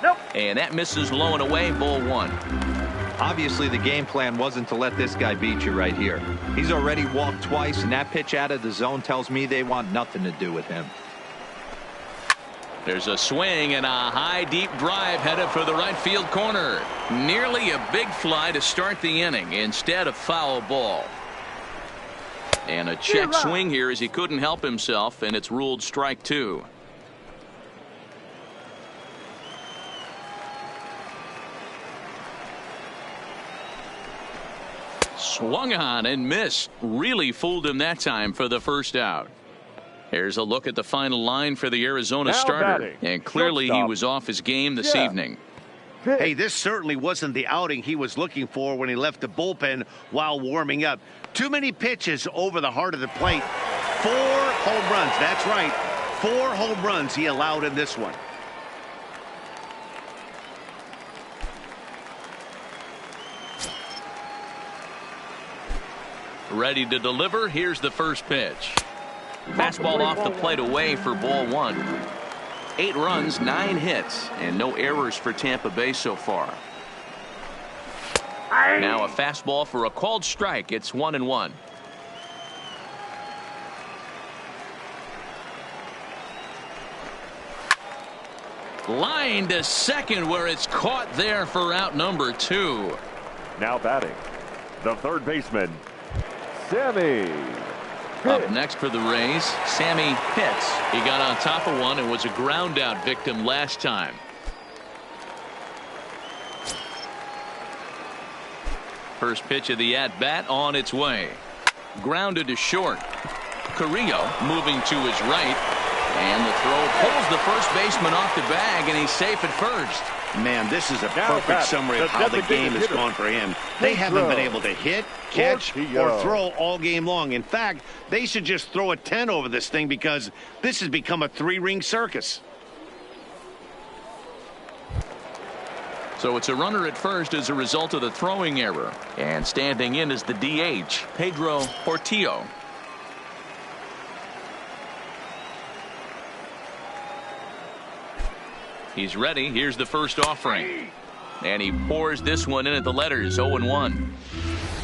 Nope. And that misses low and away, ball one. Obviously, the game plan wasn't to let this guy beat you right here. He's already walked twice, and that pitch out of the zone tells me they want nothing to do with him. There's a swing and a high, deep drive headed for the right field corner. Nearly a big fly to start the inning. Instead, a foul ball. And a check swing here as he couldn't help himself, and it's ruled strike two. Swung on and missed. Really fooled him that time for the first out. Here's a look at the final line for the Arizona starter. And clearly he was off his game this evening. Hey, this certainly wasn't the outing he was looking for when he left the bullpen while warming up. Too many pitches over the heart of the plate. 4 home runs. That's right. 4 home runs he allowed in this one. Ready to deliver. Here's the first pitch. Fastball off the plate away for ball one. 8 runs, 9 hits, and no errors for Tampa Bay so far. Now a fastball for a called strike. It's 1-1. Line to second where it's caught there for out number 2. Now batting, the third baseman, Sammy. Up next for the Rays, Sammy Pitts. He got on top of one and was a ground out victim last time. First pitch of the at bat on its way. Grounded to short. Carrillo moving to his right. And the throw pulls the first baseman off the bag, and he's safe at first. Man, this is a perfect summary of how the game has gone for him. They haven't been able to hit, catch, or throw all game long. In fact, they should just throw a 10 over this thing because this has become a 3-ring circus. So it's a runner at first as a result of the throwing error. And standing in is the DH, Pedro Portillo. He's ready. Here's the first offering. And he pours this one in at the letters. 0-1.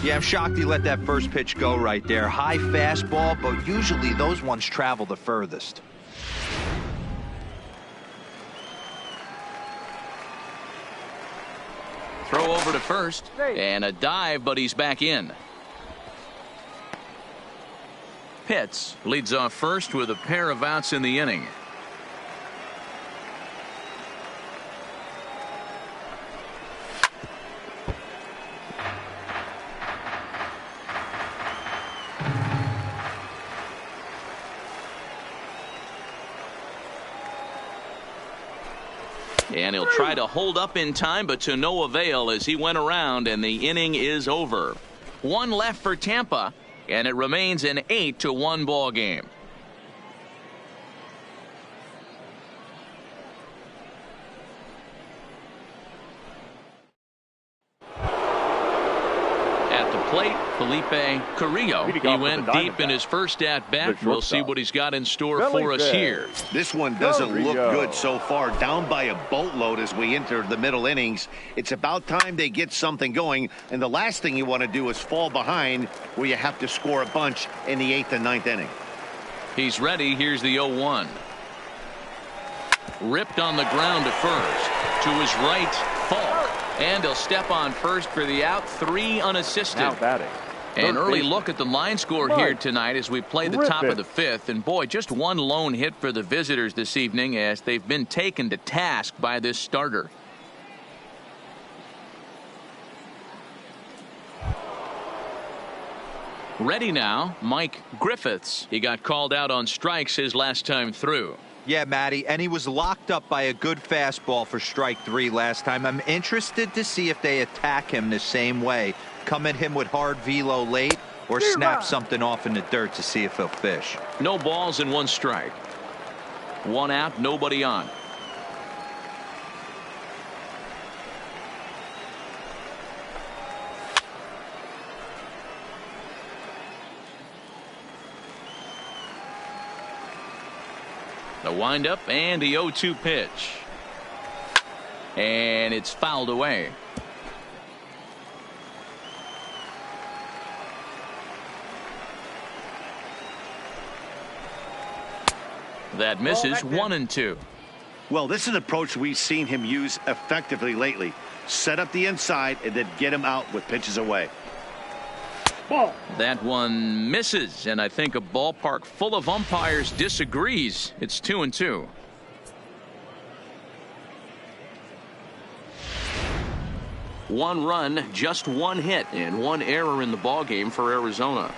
Yeah, I'm shocked he let that first pitch go right there. High fastball, but usually those ones travel the furthest. Throw over to first. And a dive, but he's back in. Pitts leads off first with a pair of outs in the inning. And he'll try to hold up in time, but to no avail as he went around and the inning is over. 1 left for Tampa, and it remains an 8-1 ball game. At the plate, Felipe Carrillo. He went deep in his first at bat. We'll see what he's got in store for us here. This one doesn't look good so far. Down by a boatload as we enter the middle innings. It's about time they get something going. And the last thing you want to do is fall behind where you have to score a bunch in the 8th and 9th inning. He's ready. Here's the 0-1. Ripped on the ground to first. To his right, Falk. And he'll step on first for the out. 3 unassisted. Now batting. An early look at the line score here tonight as we play the top of the 5th. And boy, just one lone hit for the visitors this evening as they've been taken to task by this starter. Ready now, Mike Griffiths. He got called out on strikes his last time through. Yeah, Matty, and he was locked up by a good fastball for strike 3 last time. I'm interested to see if they attack him the same way. Come at him with hard velo late or snap something off in the dirt to see if he'll fish. No balls and 1 strike. 1 out, nobody on. The windup and the 0-2 pitch. And it's fouled away. That misses. 1-2. Well, this is an approach we've seen him use effectively lately. Set up the inside and then get him out with pitches away. Ball. That one misses, and I think a ballpark full of umpires disagrees. It's 2-2. One run, just one hit, and one error in the ballgame for Arizona.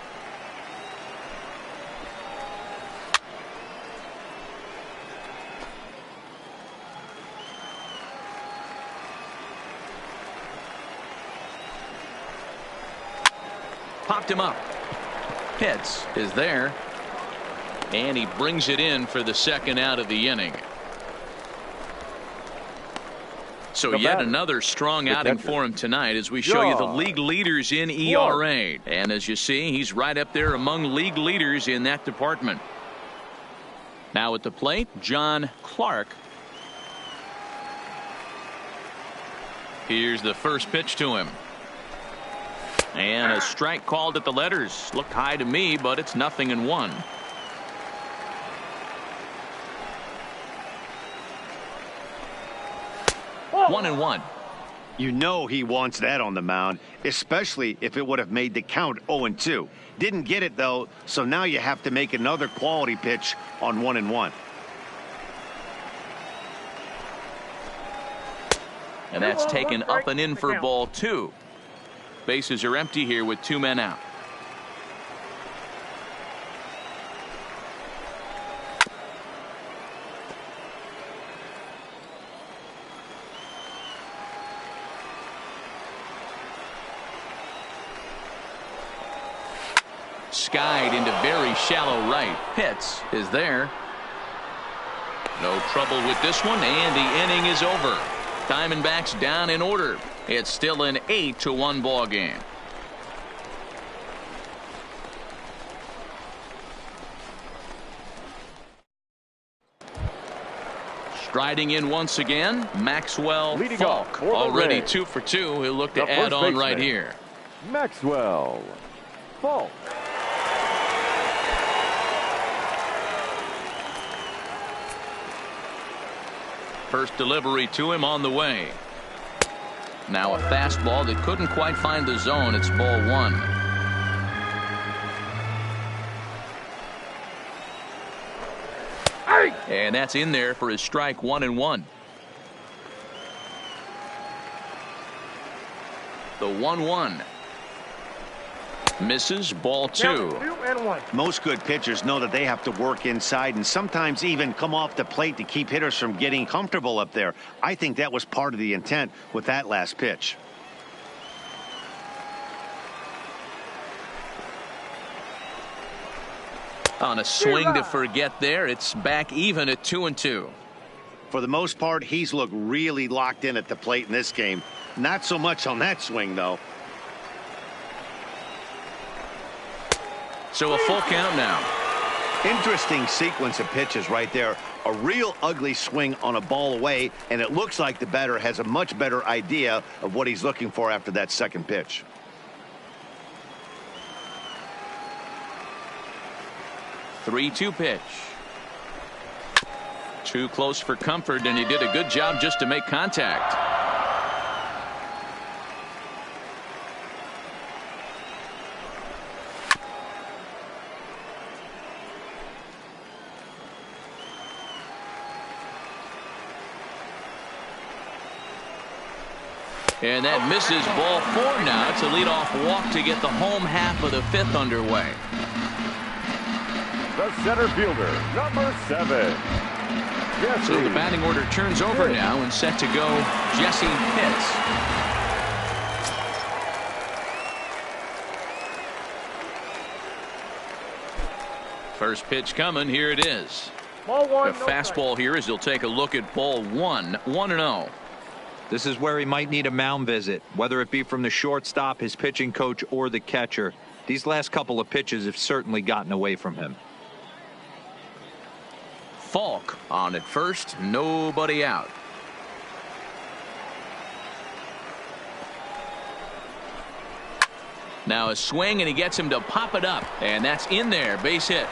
Popped him up. Hits is there. And he brings it in for the second out of the inning. So yet another strong outing for him tonight as we show you the league leaders in ERA. And as you see, he's right up there among league leaders in that department. Now at the plate, John Clark. Here's the first pitch to him. And a strike called at the letters. Looked high to me, but it's 0-1. Ball. 1-1. You know he wants that on the mound, especially if it would have made the count 0-2. Didn't get it, though, so now you have to make another quality pitch on 1-1. And that's taken up and in for ball 2. Bases are empty here with 2 men out. Skied into very shallow right. Pitts is there. No trouble with this one, and the inning is over. Diamondbacks down in order. It's still an 8-1 ball game. Striding in once again, Maxwell Falk. Already 2 for 2. He'll look to add on right here. Maxwell Falk. First delivery to him on the way. Now a fastball that couldn't quite find the zone. It's ball 1. And that's in there for his strike. 1-1. The 1-1. Misses. Ball 2. 2-1. Most good pitchers know that they have to work inside and sometimes even come off the plate to keep hitters from getting comfortable up there. I think that was part of the intent with that last pitch. On a swing to forget there, it's back even at 2-2. For the most part, he's looked really locked in at the plate in this game. Not so much on that swing, though. So a full count now. Interesting sequence of pitches right there. A real ugly swing on a ball away, and it looks like the batter has a much better idea of what he's looking for after that second pitch. Three-two pitch. Too close for comfort, and he did a good job just to make contact. And that misses. Ball 4 now. It's a leadoff walk to get the home half of the 5th underway. The center fielder, number 7. Jesse. So the batting order turns over now and set to go Jesse Pitts. First pitch coming. Here it is. Ball 1. The fastball here as he'll take a look at ball 1. 1-0. This is where he might need a mound visit, whether it be from the shortstop, his pitching coach, or the catcher. These last couple of pitches have certainly gotten away from him. Falk on at first, nobody out. Now a swing, and he gets him to pop it up, and that's in there. Base hit.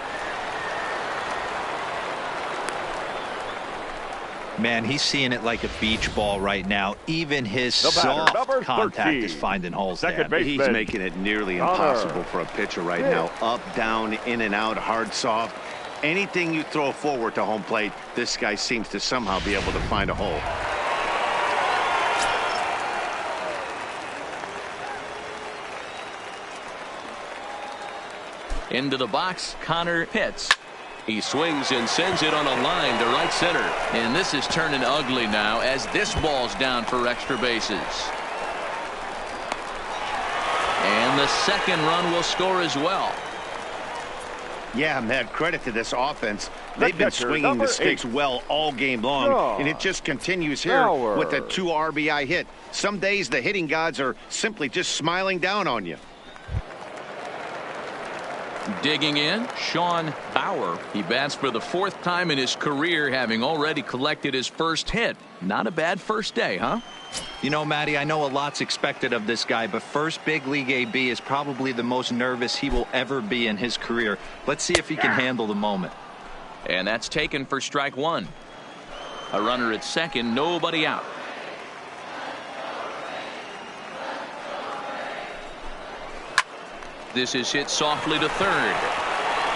Man, he's seeing it like a beach ball right now. Even his batter, soft number contact 13. is finding holes Second there. He's baseman, making it nearly Connor. impossible for a pitcher right now. Up, down, in and out, hard, soft. Anything you throw forward to home plate, this guy seems to somehow be able to find a hole. Into the box, Connor Pitts. He swings and sends it on a line to right center. And this is turning ugly now as this ball's down for extra bases. And the second run will score as well. Yeah, man, credit to this offense. The They've been catcher, swinging number the sticks 8. well all game long, Draw. and it just continues here Bauer. with a 2 RBI hit. Some days the hitting gods are simply just smiling down on you. Digging in, Sean Bauer. He bats for the 4th time in his career, having already collected his first hit. Not a bad first day, huh? You know, Matty, I know a lot's expected of this guy, but first big league AB is probably the most nervous he will ever be in his career. Let's see if he can handle the moment. And that's taken for strike 1. A runner at second, nobody out. This is hit softly to third.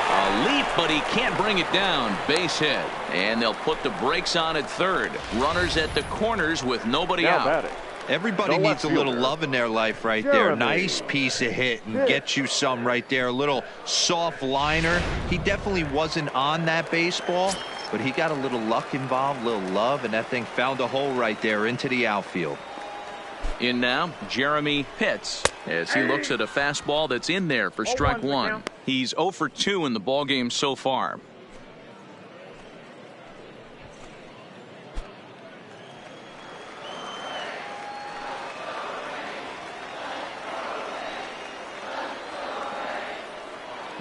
A leap, but he can't bring it down. Base hit. And they'll put the brakes on at third. Runners at the corners with nobody Now out. batting. Everybody The needs a left little fielder, love in their life right there. Jeremy. Nice piece of hit and get you some right there. A little soft liner. He definitely wasn't on that baseball, but he got a little luck involved, a little love, and that thing found a hole right there into the outfield. In now, Jeremy Pitts, as he looks at a fastball that's in there for strike 1. He's 0 for 2 in the ballgame so far.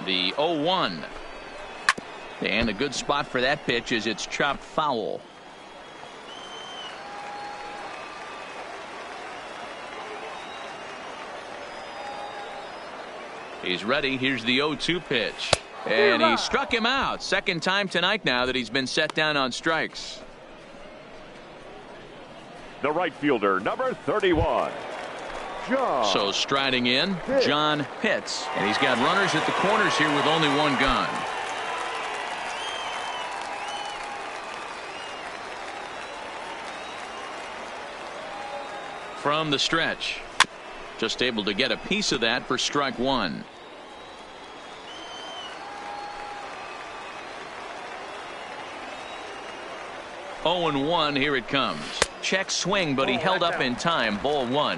The 0-1. And a good spot for that pitch is it's chopped foul. He's ready. Here's the 0-2 pitch. And he struck him out. Second time tonight now that he's been set down on strikes. The right fielder, number 31. John. So striding in, John Pitts. And he's got runners at the corners here with only one gun. From the stretch. Just able to get a piece of that for strike 1. Oh and 1, here it comes. Check swing, but he held up in time. Ball 1.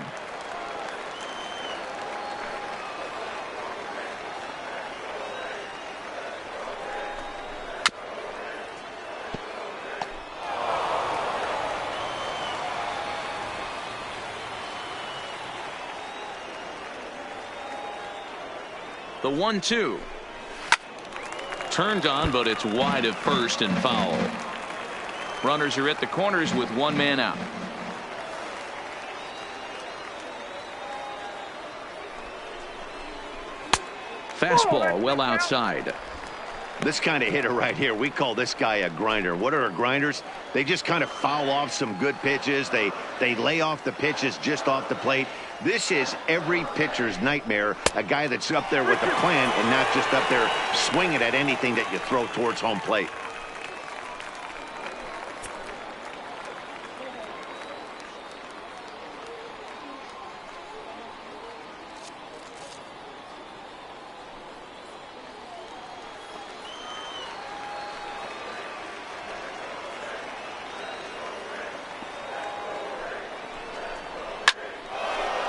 The 1-2. Turned on, but it's wide at first and foul. Runners are at the corners with one man out. Fastball well outside. This kind of hitter right here, we call this guy a grinder. What are grinders? They just kind of foul off some good pitches. They lay off the pitches just off the plate. This is every pitcher's nightmare, a guy that's up there with a plan and not just up there swinging at anything that you throw towards home plate.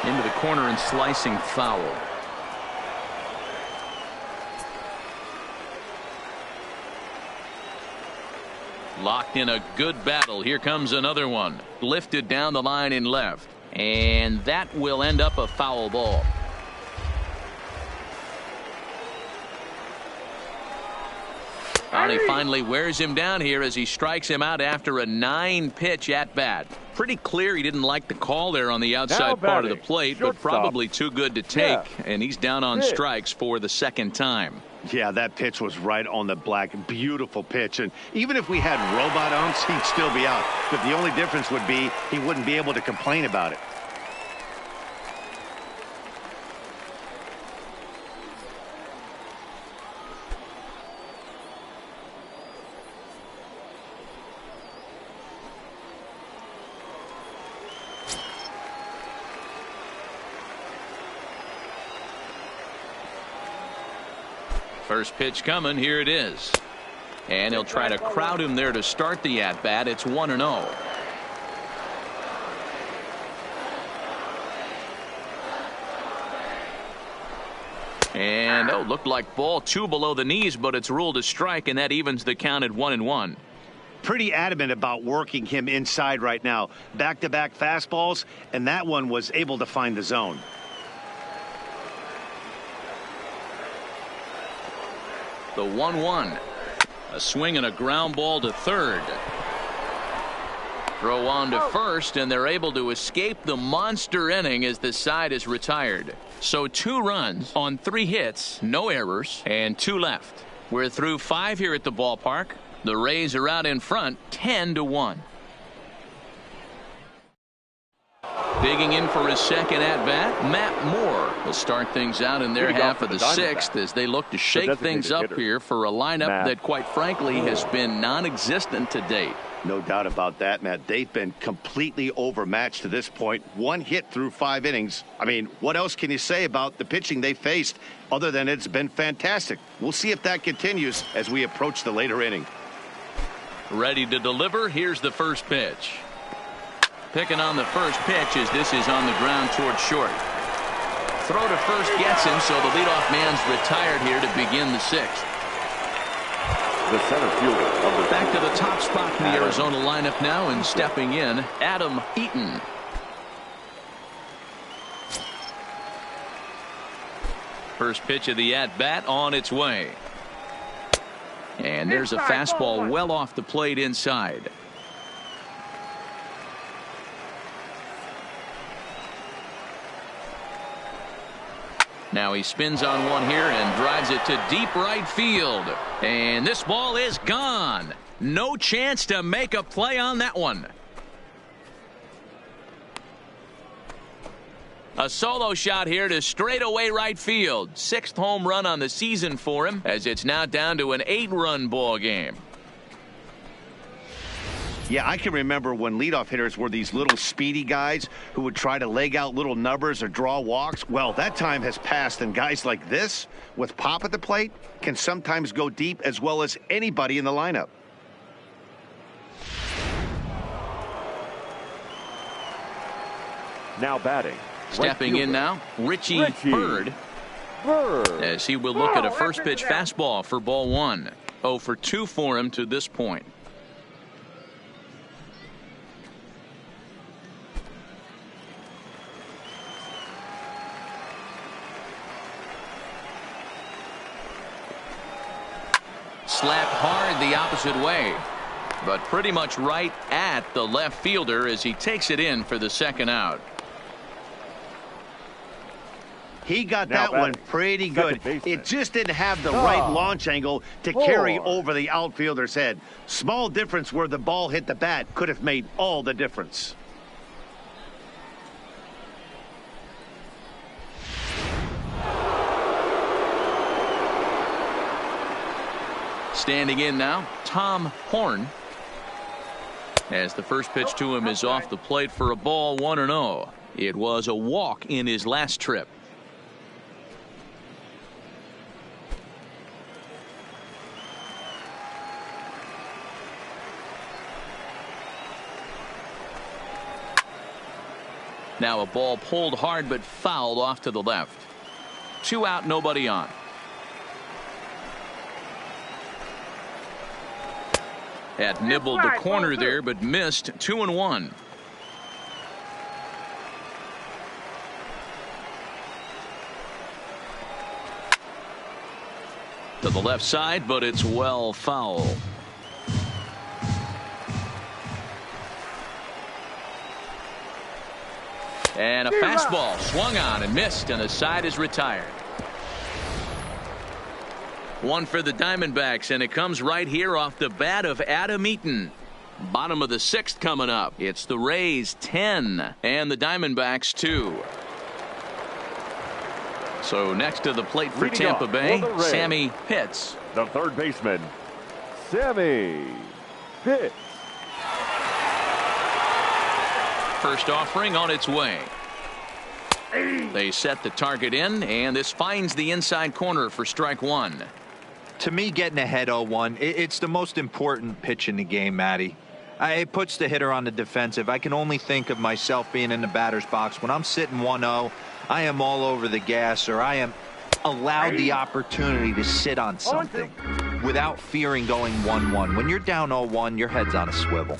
Into the corner and slicing foul. Locked in a good battle. Here comes another one. Lifted down the line in left. And that will end up a foul ball. And he finally wears him down here as he strikes him out after a 9-pitch at bat. Pretty clear he didn't like the call there on the outside part of the plate, but probably too good to take, and he's down on strikes for the second time. Yeah, that pitch was right on the black. Beautiful pitch. And even if we had robot umps, he'd still be out. But the only difference would be he wouldn't be able to complain about it. First pitch coming. Here it is. And he'll try to crowd him there to start the at-bat. It's 1-0. And, looked like ball 2 below the knees, but it's ruled a strike, and that evens the count at 1-1. Pretty adamant about working him inside right now. Back-to-back fastballs, and that one was able to find the zone. The 1-1. A swing and a ground ball to third. Throw on to first, and they're able to escape the monster inning as the side is retired. So 2 runs on 3 hits, no errors, and 2 left. We're through 5 here at the ballpark. The Rays are out in front 10-1. Digging in for his second at-bat, Matt Moore will start things out in their half of the 6th as they look to shake things up here for a lineup that, quite frankly, has been non-existent to date. No doubt about that, Matt. They've been completely overmatched to this point. 1 hit through 5 innings. I mean, what else can you say about the pitching they faced other than it's been fantastic? We'll see if that continues as we approach the later inning. Ready to deliver. Here's the first pitch. Picking on the first pitch as this is on the ground towards short. Throw to first gets him, so the leadoff man's retired here to begin the 6th. The center fielder, back to the top spot in the Arizona lineup now, and stepping in, Adam Eaton. First pitch of the at-bat on its way. And there's a fastball well off the plate inside. Now he spins on one here and drives it to deep right field. And this ball is gone. No chance to make a play on that one. A solo shot here to straightaway right field. 6th home run on the season for him, as it's now down to an 8-run ball game. Yeah, I can remember when leadoff hitters were these little speedy guys who would try to leg out little numbers or draw walks. Well, that time has passed, and guys like this, with pop at the plate, can sometimes go deep as well as anybody in the lineup. now batting. Stepping in now, Richie Bird. As he will look at a first pitch fastball for ball 1. 0 for 2 for him to this point. Slapped hard the opposite way, but pretty much right at the left fielder as he takes it in for the second out. He got that one pretty good. It just didn't have the right launch angle to carry over the outfielder's head. Small difference where the ball hit the bat could have made all the difference. Standing in now, Tom Horn. As the first pitch to him is off the plate for a ball, 1-0. It was a walk in his last trip. Now a ball pulled hard but fouled off to the left. 2 out, nobody on. Had nibbled the corner there but missed. 2-1. To the left side, but it's well foul. And a fastball swung on and missed, and the side is retired. One for the Diamondbacks, and it comes right here off the bat of Adam Eaton. Bottom of the sixth coming up. It's the Rays 10 and the Diamondbacks 2. So next to the plate for Tampa Bay, Sammy Pitts. The third baseman, Sammy Pitts. First offering on its way. They set the target in, and this finds the inside corner for strike one. To me, getting ahead 0-1, it's the most important pitch in the game, Matty. It puts the hitter on the defensive. I can only think of myself being in the batter's box. When I'm sitting 1-0, I am all over the gas, or I am allowed the opportunity to sit on something without fearing going 1-1. When you're down 0-1, your head's on a swivel.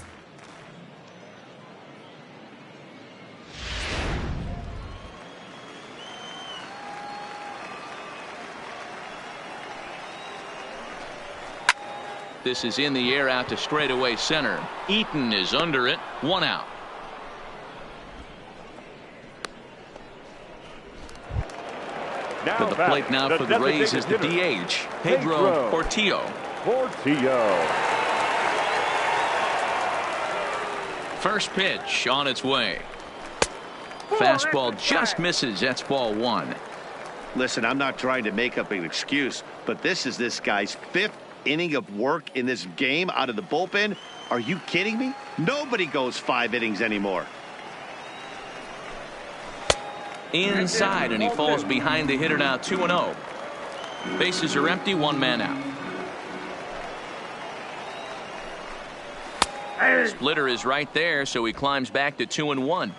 This is in the air out to straightaway center. Eaton is under it. One out. Now To the plate now for the Rays is the DH, Pedro Portillo. First pitch on its way. Fastball just misses. That's ball one. Listen, I'm not trying to make up an excuse, but this is this guy's fifth inning of work in this game out of the bullpen. Are you kidding me? Nobody goes 5 innings anymore. Inside, and he falls behind the hitter now 2-0. Bases are empty, one man out. Splitter is right there, so he climbs back to 2-1.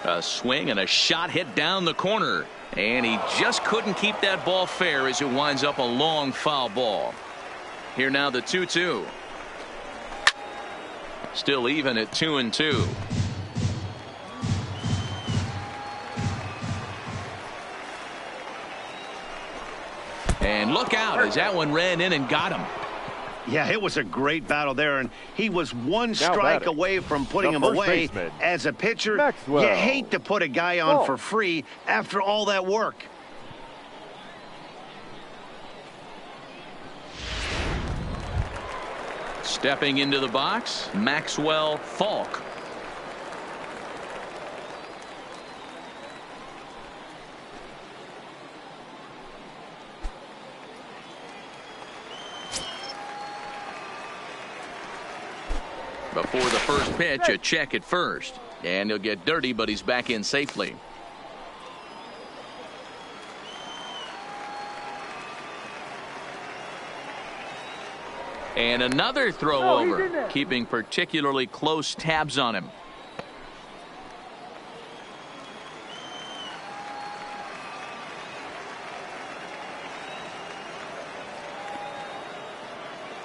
A swing and a shot hit down the corner, and he just couldn't keep that ball fair as it winds up a long foul ball. Here now the 2-2. Still even at 2-2. And look out as that one ran in and got him. Yeah, it was a great battle there, and he was one strike away from putting him away. As a pitcher, you hate to put a guy on for free after all that work. Stepping into the box, Maxwell Falk. Before the first pitch, a check at first. And he'll get dirty, but he's back in safely. And another throw over, keeping particularly close tabs on him.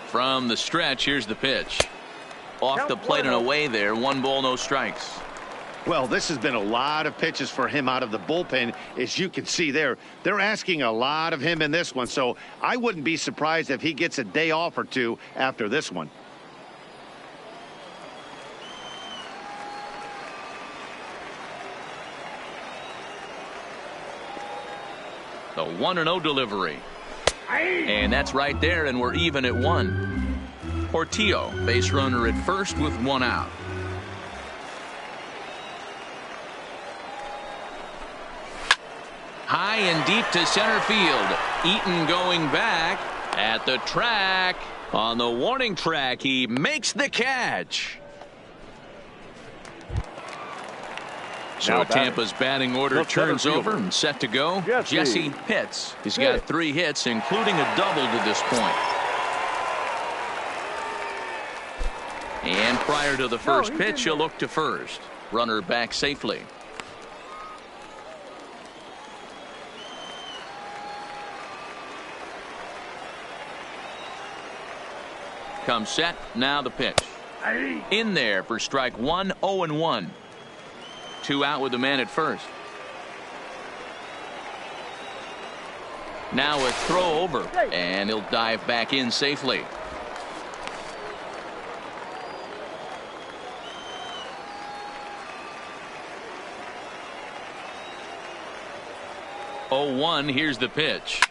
From the stretch, here's the pitch. Off the plate and away there. 1 ball, no strikes. Well, this has been a lot of pitches for him out of the bullpen. As you can see there, they're asking a lot of him in this one. So I wouldn't be surprised if he gets a day off or two after this one. The 1-0 delivery. And that's right there, and we're even at 1. Portillo, base runner at first with 1 out. High and deep to center field. Eaton going back at the track. On the warning track, he makes the catch. So Tampa's batting order turns over and set to go. Jesse Pitts. He's got 3 hits, including a double to this point. And prior to the first pitch, he'll look to first. Runner back safely. Comes set. Now the pitch. In there for strike 1, 0-1. 2 out with the man at first. Now a throw over, and he'll dive back in safely. Oh, 1, here's the pitch.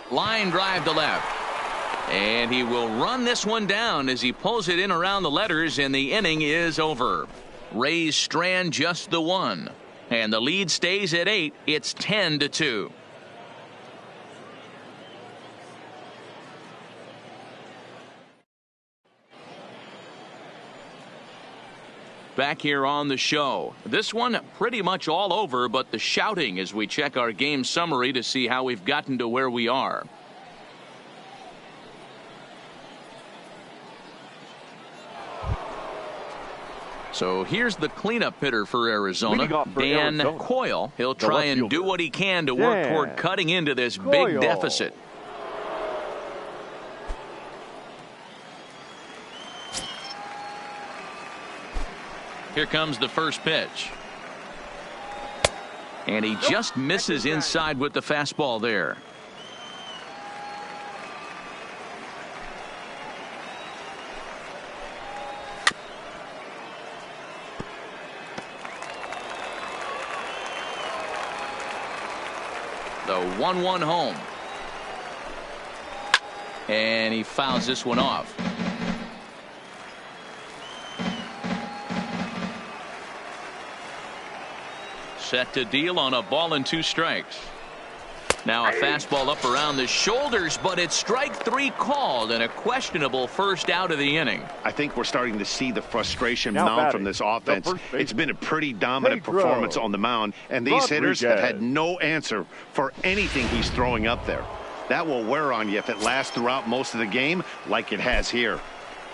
Line drive to left. And he will run this one down as he pulls it in around the letters, and the inning is over. Rays strand just the 1. And the lead stays at 8. It's 10-2. Back here on the show. This one pretty much all over, but the shouting as we check our game summary to see how we've gotten to where we are. So here's the cleanup hitter for Arizona, Dan Coyle. He'll try and do what he can to work toward cutting into this big deficit. Here comes the first pitch. And he just misses inside with the fastball there. The 1-1 home. And he fouls this one off. Set to deal on a ball and 2 strikes. Now a fastball up around the shoulders, but it's strike 3 called and a questionable first out of the inning. I think we're starting to see the frustration mount from this offense. It's been a pretty dominant performance on the mound, and these hitters have had no answer for anything he's throwing up there. That will wear on you if it lasts throughout most of the game like it has here.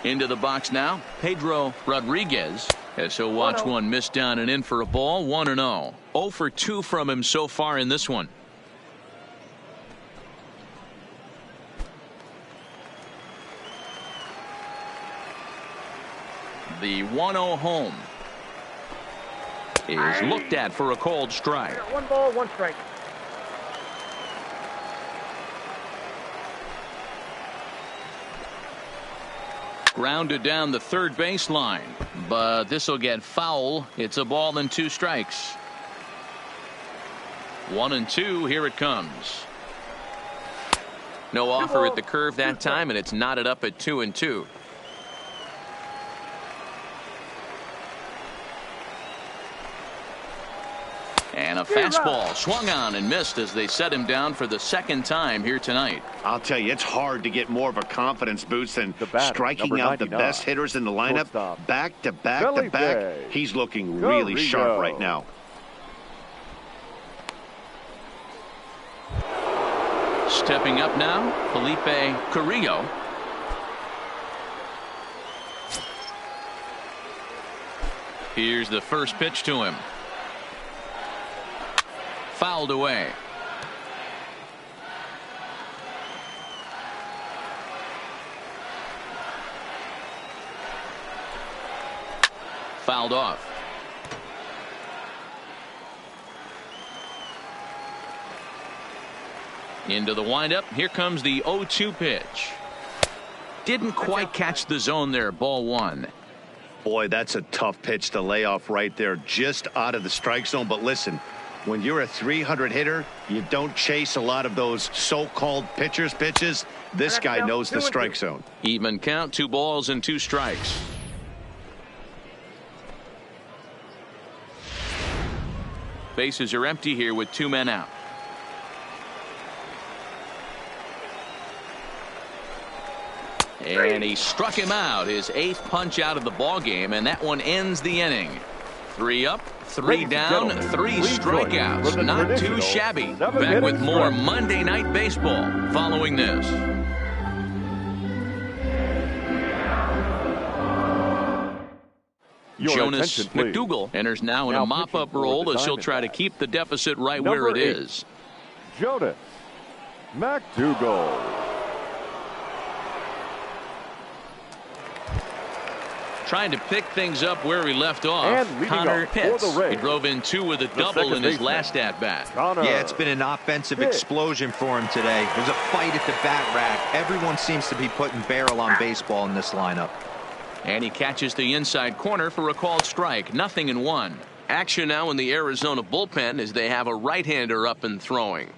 Into the box now, Pedro Rodriguez, as he'll watch one miss down and in for a ball. 1-0. 0 for 2 from him so far in this one. The 1-0 home is looked at for a called strike. 1 ball, 1 strike. Grounded down the third baseline, but this will get foul. It's a ball and 2 strikes. 1-2. Here it comes. No offer at the curve that time, and it's knotted up at 2-2. And a fastball swung on and missed as they set him down for the second time here tonight. I'll tell you, it's hard to get more of a confidence boost than striking out the best hitters in the lineup back to back to back. He's looking really sharp right now. Stepping up now, Felipe Carrillo. Here's the first pitch to him. Fouled away. Fouled off. Into the windup. Here comes the 0-2 pitch. Didn't quite catch the zone there. Ball 1. Boy, that's a tough pitch to lay off right there, just out of the strike zone. But listen, when you're a 300 hitter, you don't chase a lot of those so-called pitchers' pitches. This guy knows the strike zone. Even count, 2 balls and 2 strikes. Bases are empty here with 2 men out. And he struck him out, his 8th punch out of the ball game, and that one ends the inning. 3 up, 3 down, 3 strikeouts. Not too shabby. Back with more Monday Night Baseball following this. Jonas McDougal enters now in a mop-up role as he'll try to keep the deficit right where it is. Jonas McDougal. Trying to pick things up where he left off. And leading Connor off for Pitts. the Rays, He drove in 2 with a double in his last at-bat. Yeah, it's been an offensive explosion for him today. There's a fight at the bat rack. Everyone seems to be putting barrel on baseball in this lineup. And he catches the inside corner for a called strike. 0-1. Action now in the Arizona bullpen as they have a right-hander up and throwing.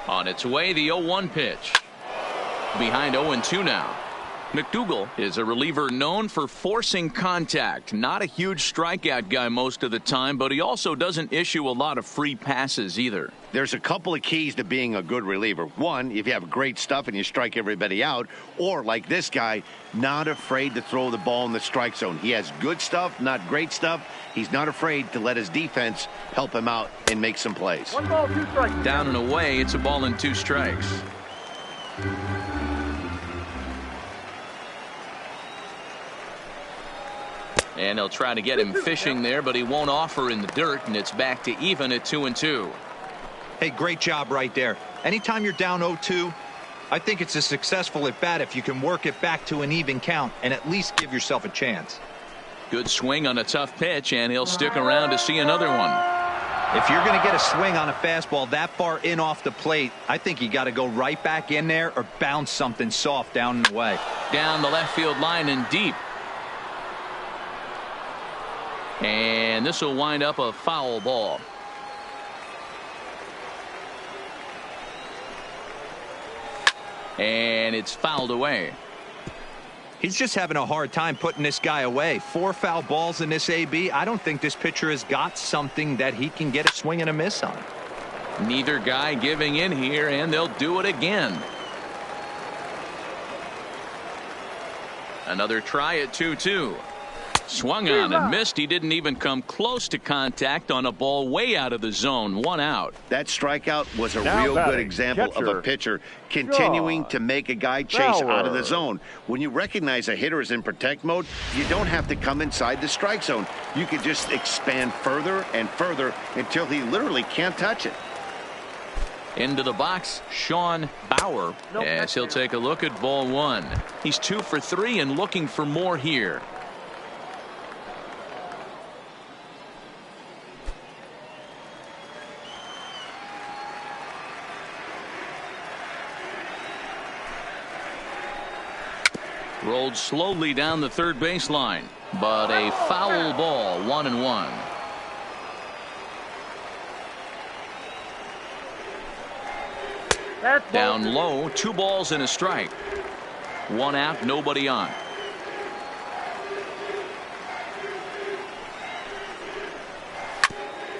On its way, the 0-1 pitch. Behind 0-2 now. McDougal is a reliever known for forcing contact. Not a huge strikeout guy most of the time, but he also doesn't issue a lot of free passes either. There's a couple of keys to being a good reliever. One, if you have great stuff and you strike everybody out, or like this guy, not afraid to throw the ball in the strike zone. He has good stuff, not great stuff. He's not afraid to let his defense help him out and make some plays. 1 ball, 2 strikes. Down and away, it's a ball and 2 strikes. And they'll try to get him fishing there, but he won't offer in the dirt, and it's back to even at 2-2. Hey, great job right there. Anytime you're down 0-2, I think it's a successful at bat if you can work it back to an even count and at least give yourself a chance. Good swing on a tough pitch, and he'll stick around to see another one. If you're going to get a swing on a fastball that far in off the plate, I think you got to go right back in there or bounce something soft down and away. Down the left field line and deep. And this will wind up a foul ball. And it's fouled away. He's just having a hard time putting this guy away. 4 foul balls in this AB. I don't think this pitcher has got something that he can get a swing and a miss on. Neither guy giving in here, and they'll do it again. Another try at 2-2. Swung on and missed. He didn't even come close to contact on a ball way out of the zone. 1 out. That strikeout was a Now real batting, good example of catcher, a pitcher continuing John to make a guy chase out of the Bauer. zone. When you recognize a hitter is in protect mode, you don't have to come inside the strike zone. You can just expand further and further until he literally can't touch it. Into the box, Sean Bauer, as he'll take a look at ball 1. He's 2 for 3 and looking for more here. Rolled slowly down the third baseline, but a foul ball. 1-1. Down low, 2 balls and a strike. 1 out, nobody on.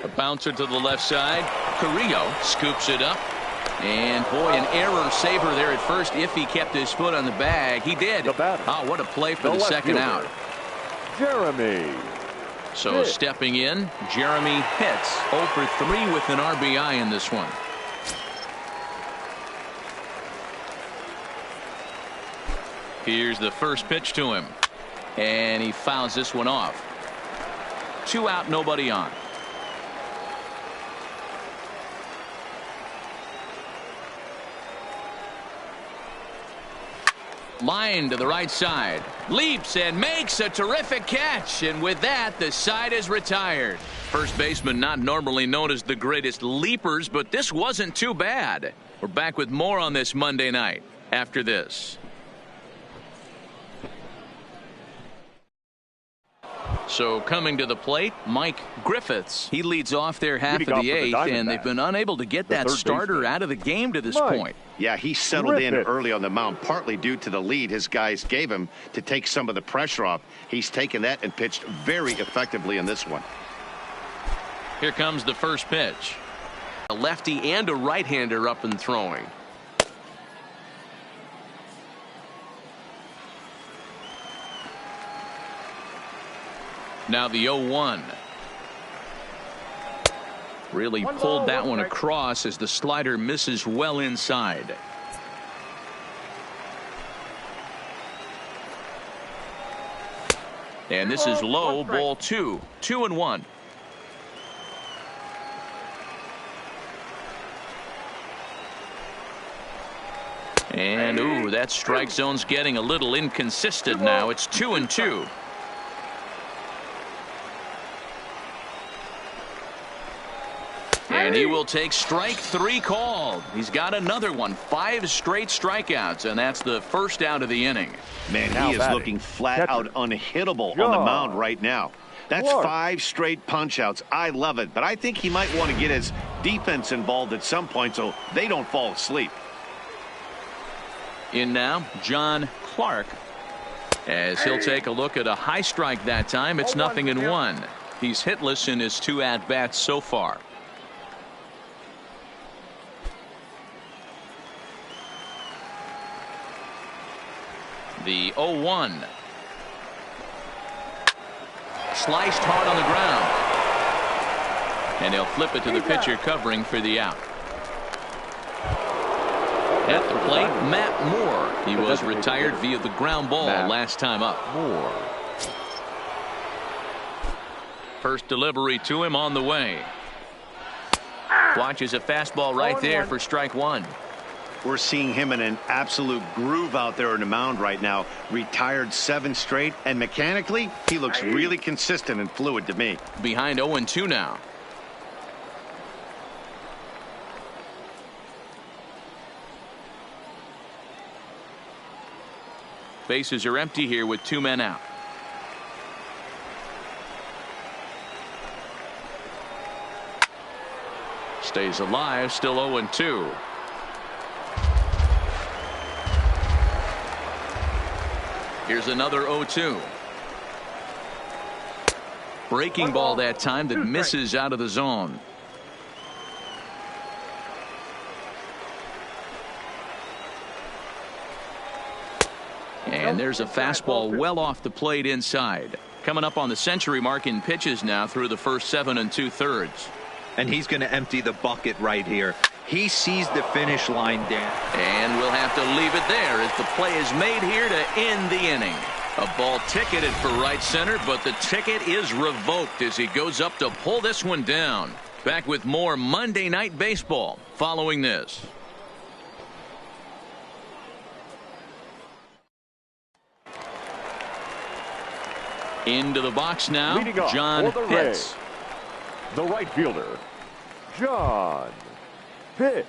A bouncer to the left side. Carrillo scoops it up. And boy, an error saver there at first. If he kept his foot on the bag, he did. Oh, what a play for the second out. Jeremy. So stepping in, Jeremy Pitts, 0 for 3 with an RBI in this one. Here's the first pitch to him, and he fouls this one off. 2 out, nobody on. Line to the right side, leaps and makes a terrific catch, and with that the side is retired. First baseman not normally known as the greatest leapers, but this wasn't too bad. We're back with more on this Monday night after this. So coming to the plate, Mike Griffiths. He leads off their half of the 8th, and they've been unable to get that starter out of the game to this point. Yeah, he settled in early on the mound, partly due to the lead his guys gave him to take some of the pressure off. He's taken that and pitched very effectively in this one. Here comes the first pitch. A lefty and a right-hander up and throwing. Now the 0-1. Really pulled that one across as the slider misses well inside. And this is low, ball 2. 2-1. And ooh, that strike zone's getting a little inconsistent now. It's 2-2. And he will take strike 3 called. He's got another one. 5 straight strikeouts, and that's the first out of the inning. Man, Now he is batting, looking flat out unhittable on the John mound right now. That's Clark. 5 straight punch-outs. I love it, but I think he might want to get his defense involved at some point so they don't fall asleep. In now, John Clark, as he'll take a look at a high strike that time. It's 0-1. He's hitless in his 2 at-bats so far. The 0-1. Sliced hard on the ground. And he'll flip it to the pitcher covering for the out. At the plate, Matt Moore. He was retired via the ground ball last time up. Moore. First delivery to him on the way. Watches a fastball right there for strike 1. We're seeing him in an absolute groove out there on the mound right now. Retired 7 straight, and mechanically, he looks really consistent and fluid to me. Behind 0-2 now. Bases are empty here with 2 men out. Stays alive, still 0-2. Here's another 0-2. Breaking ball that time that misses out of the zone. And there's a fastball well off the plate inside. Coming up on the century mark in pitches now through the first 7 2/3. And he's going to empty the bucket right here. He sees the finish line down. And we'll have to leave it there as the play is made here to end the inning. A ball ticketed for right center, but the ticket is revoked as he goes up to pull this one down. Back with more Monday Night Baseball following this. Into the box now, Leading off John for the Rays, Pitts. the right fielder, John Pitts.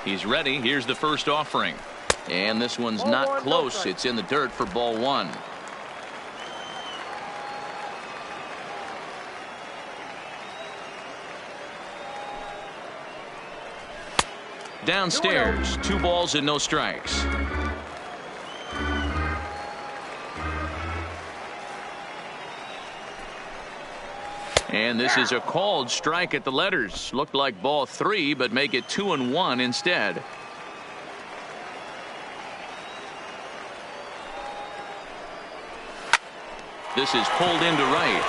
He's ready. Here's the first offering. And this one's not close. It's in the dirt for ball 1. Downstairs, 2 balls and no strikes. And this is a called strike at the letters. Looked like ball 3, but make it 2-1 instead. This is pulled into right.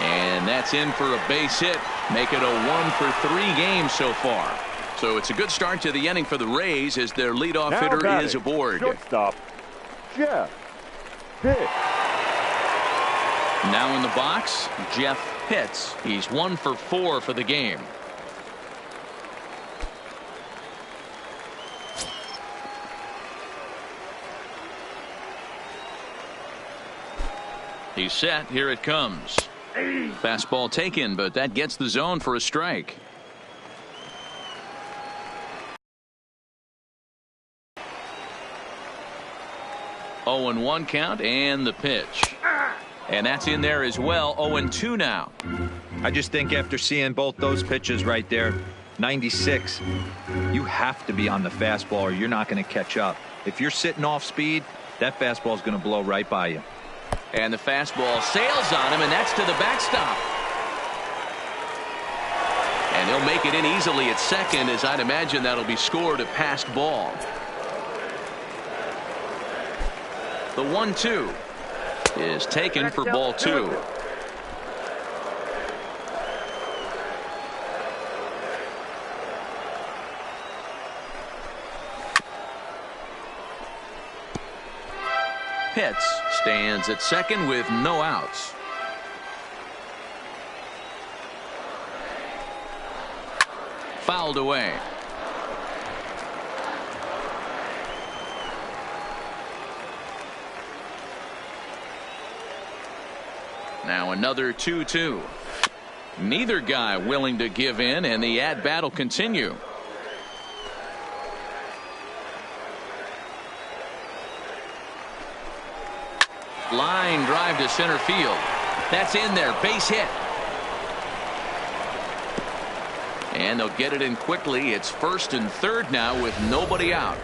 And that's in for a base hit. Make it a 1 for 3 games so far. So it's a good start to the inning for the Rays as their leadoff Now hitter batting, is aboard. shortstop, Jeff Pitts. Now in the box, Jeff Pitts. He's 1 for 4 for the game. He's set. Here it comes. Fastball taken, but that gets the zone for a strike. Oh, 0-1 count and the pitch. And that's in there as well. 0-2 now. I just think after seeing both those pitches right there, 96, you have to be on the fastball or you're not going to catch up. If you're sitting off speed, that fastball is going to blow right by you. And the fastball sails on him, and that's to the backstop. And he'll make it in easily at second, as I'd imagine that'll be scored a passed ball. The 1-2 is taken for ball 2. Pitts stands at second with no outs. Fouled away. Now another 2-2. Neither guy willing to give in, and the at-bat will continue. Line drive to center field. That's in there. Base hit. And they'll get it in quickly. It's first and third now with nobody out.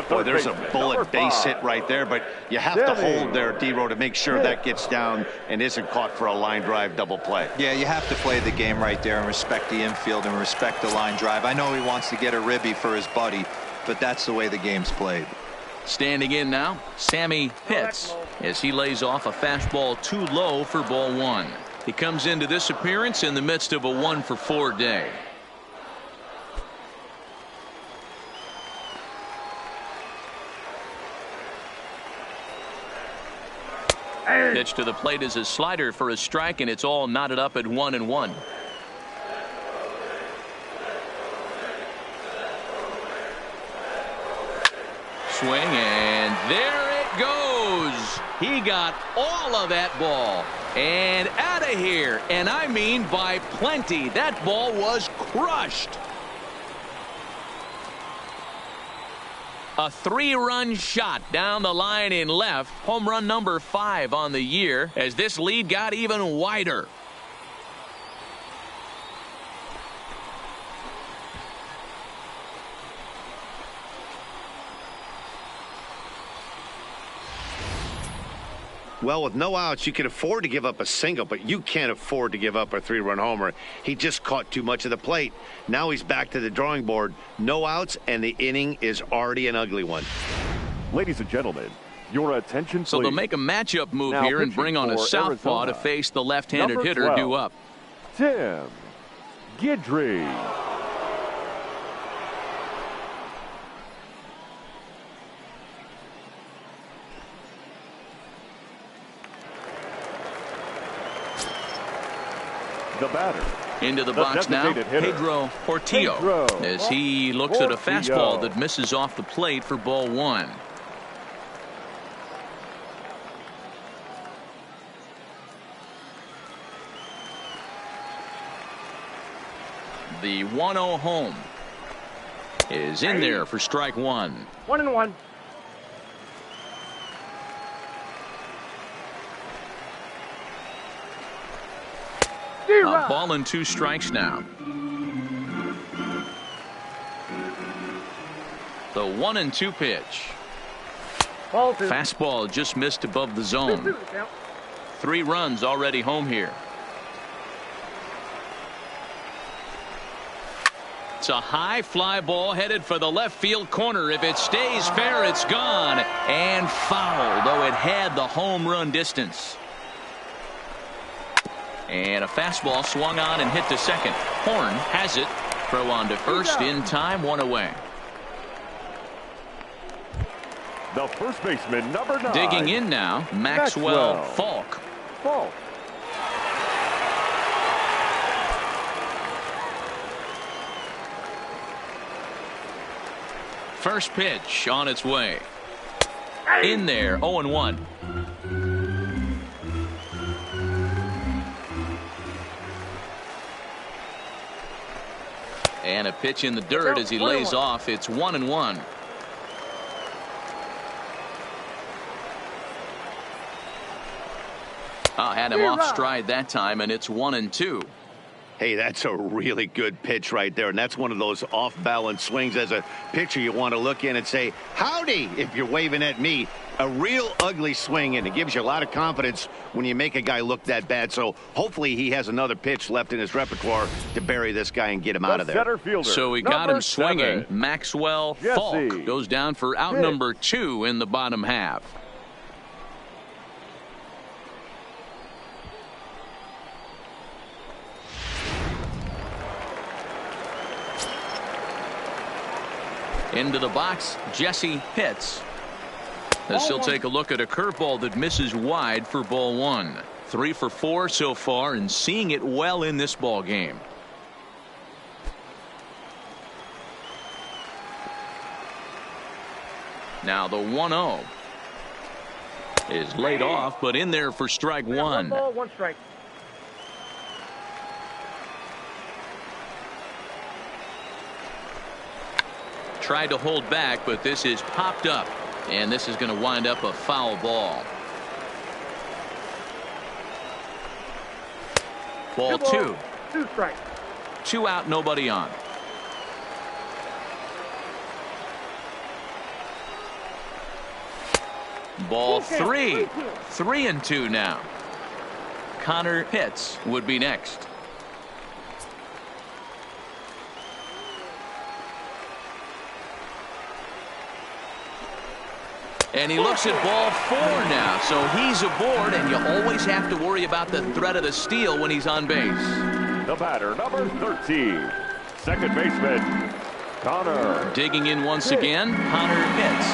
Boy, there's a bullet base hit right there, but you have to hold there, D-Row, to make sure that gets down and isn't caught for a line drive double play. Yeah, you have to play the game right there and respect the infield and respect the line drive. I know he wants to get a ribby for his buddy, but that's the way the game's played. Standing in now, Sammy Pitts, as he lays off a fastball too low for ball one. He comes into this appearance in the midst of a 1-for-4 day. Pitch to the plate is a slider for a strike, and it's all knotted up at 1-1. Swing, and there it goes. He got all of that ball and out of here, and I mean by plenty. That ball was crushed. A 3-run shot down the line in left. Home run number 5 on the year as this lead got even wider. Well, with no outs, you can afford to give up a single, but you can't afford to give up a 3-run homer. He just caught too much of the plate. Now he's back to the drawing board. No outs, and the inning is already an ugly one. Ladies and gentlemen, your attention, please. So they'll make a matchup move now here and bring on a southpaw to face the left-handed hitter due up. Tim Guidry. The batter. Into the box now, Pedro Portillo, as he looks at a fastball that misses off the plate for ball one. The 1-0 home is in there for strike one. 1-1. A ball and 2 strikes now. The 1-2 pitch. Ball 2. Fastball just missed above the zone. 3 runs already home here. It's a high fly ball headed for the left field corner. If it stays fair, it's gone and foul, though it had the home run distance. And a fastball swung on and hit to second. Horn has it. Throw on to first in time, 1 away. The first baseman, number 9. Digging in now, Maxwell Falk. First pitch on its way. In there, 0-1. And a pitch in the dirt as he lays off. It's 1-1. Had him off stride that time, and it's 1-2. Hey, that's a really good pitch right there, and that's one of those off-balance swings. As a pitcher, you want to look in and say, howdy, if you're waving at me. A real ugly swing, and it gives you a lot of confidence when you make a guy look that bad. So hopefully he has another pitch left in his repertoire to bury this guy and get him out of there. Center fielder, so he got him swinging. 7. Maxwell Falk goes down for out number 2 in the bottom half. Into the box, Jesse Pitts. As he'll take a look at a curveball that misses wide for ball 1. 3 for 4 so far and seeing it well in this ball game. Now the 1-0 is laid off, but in there for strike one. 1 ball, 1 strike. Tried to hold back, but this is popped up, and this is going to wind up a foul ball. Ball 2. 2 strikes. 2 out, nobody on. Ball 3. 3-2 now. Connor Pitts would be next. And he looks at ball 4 now, so he's aboard, and you always have to worry about the threat of the steal when he's on base. The batter, number 13, second baseman, Connor. Digging in once again, Connor Pitts.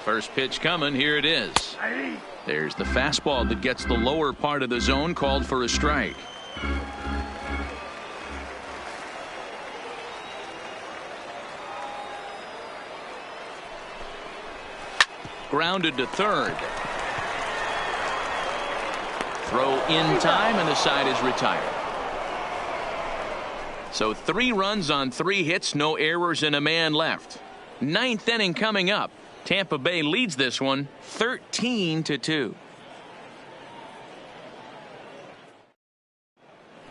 First pitch coming, here it is. There's the fastball that gets the lower part of the zone, called for a strike. Grounded to third. Throw in time, and the side is retired. So 3 runs on 3 hits, no errors, and a man left. 9th inning coming up. Tampa Bay leads this one 13-2.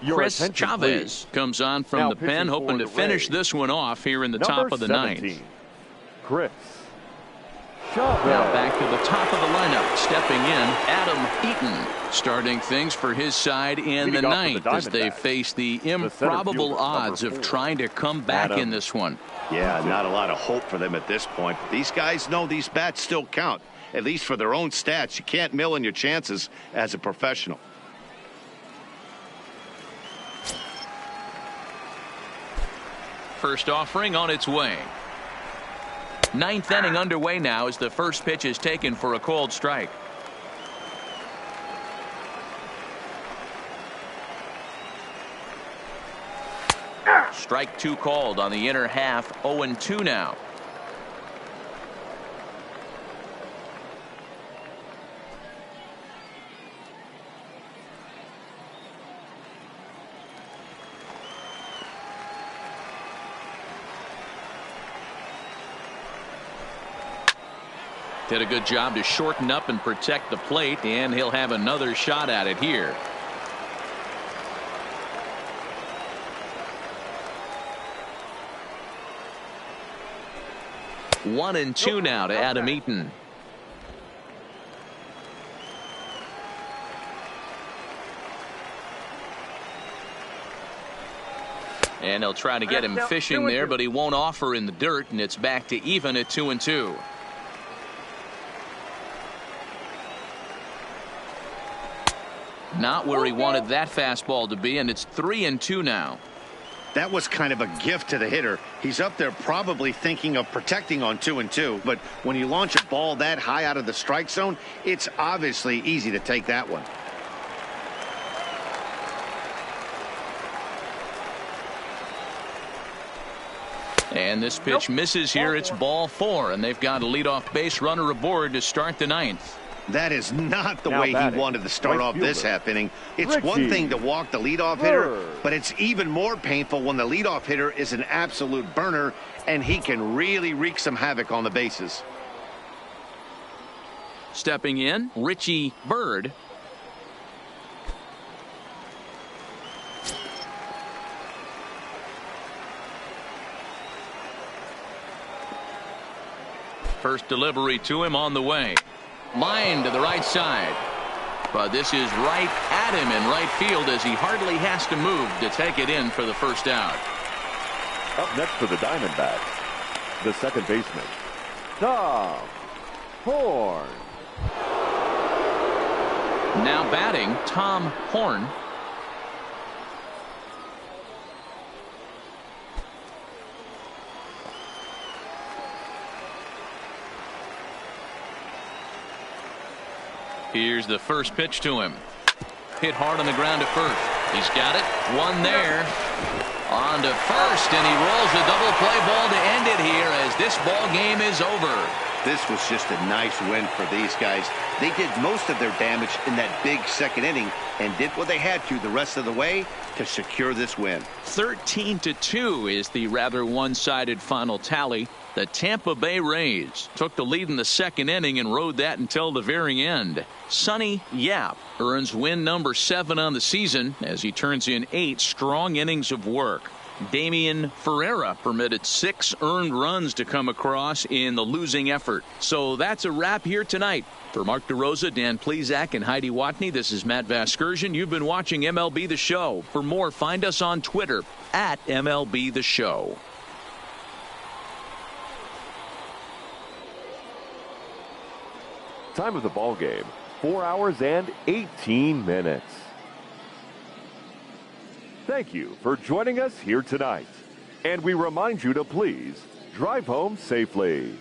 Chris Chavez comes on from now the pen, hoping to finish this one off here in the top of the 9th. Chris Chavez. Now back to the top of the lineup, stepping in, Adam Eaton, starting things for his side in the 9th as they face the improbable odds of trying to come back in this one. Yeah, not a lot of hope for them at this point. These guys know these bats still count, at least for their own stats. You can't mill in your chances as a professional. First offering on its way. 9th inning underway now as the first pitch is taken for a called strike. Strike 2 called on the inner half. 0-2 now. Did a good job to shorten up and protect the plate, and he'll have another shot at it here. One and two now to Adam Eaton. And they'll try to get him fishing there, but he won't offer in the dirt, and it's back to even at 2-2. Not where he wanted that fastball to be, and it's 3-2 now. That was kind of a gift to the hitter. He's up there probably thinking of protecting on 2-2, but when you launch a ball that high out of the strike zone, it's obviously easy to take that one. And this pitch misses here. It's ball 4, and they've got a leadoff base runner aboard to start the 9th. That is not the Now way he batting, wanted to start off this half inning. It's Richie one thing to walk the leadoff hitter, Bird. but it's even more painful when the leadoff hitter is an absolute burner, and he can really wreak some havoc on the bases. Stepping in, Richie Bird. First delivery to him on the way. Line to the right side. But this is right at him in right field as he hardly has to move to take it in for the first out. Up next for the Diamondbacks, the second baseman, Tom Horn. Now batting, Tom Horn. Here's the first pitch to him. Hit hard on the ground to first. He's got it. One there. On to first, and he rolls a double play ball to end it here as this ball game is over. This was just a nice win for these guys. They did most of their damage in that big second inning and did what they had to the rest of the way to secure this win. 13-2 is the rather one-sided final tally. The Tampa Bay Rays took the lead in the second inning and rode that until the very end. Sonny Yap earns win number 7 on the season as he turns in 8 strong innings of work. Damian Ferreira permitted 6 earned runs to come across in the losing effort. So that's a wrap here tonight. For Mark DeRosa, Dan Plezak, and Heidi Watney, this is Matt Vasgersian. You've been watching MLB The Show. For more, find us on Twitter at MLB The Show. Time of the ball game, 4 hours and 18 minutes. Thank you for joining us here tonight. And we remind you to please drive home safely.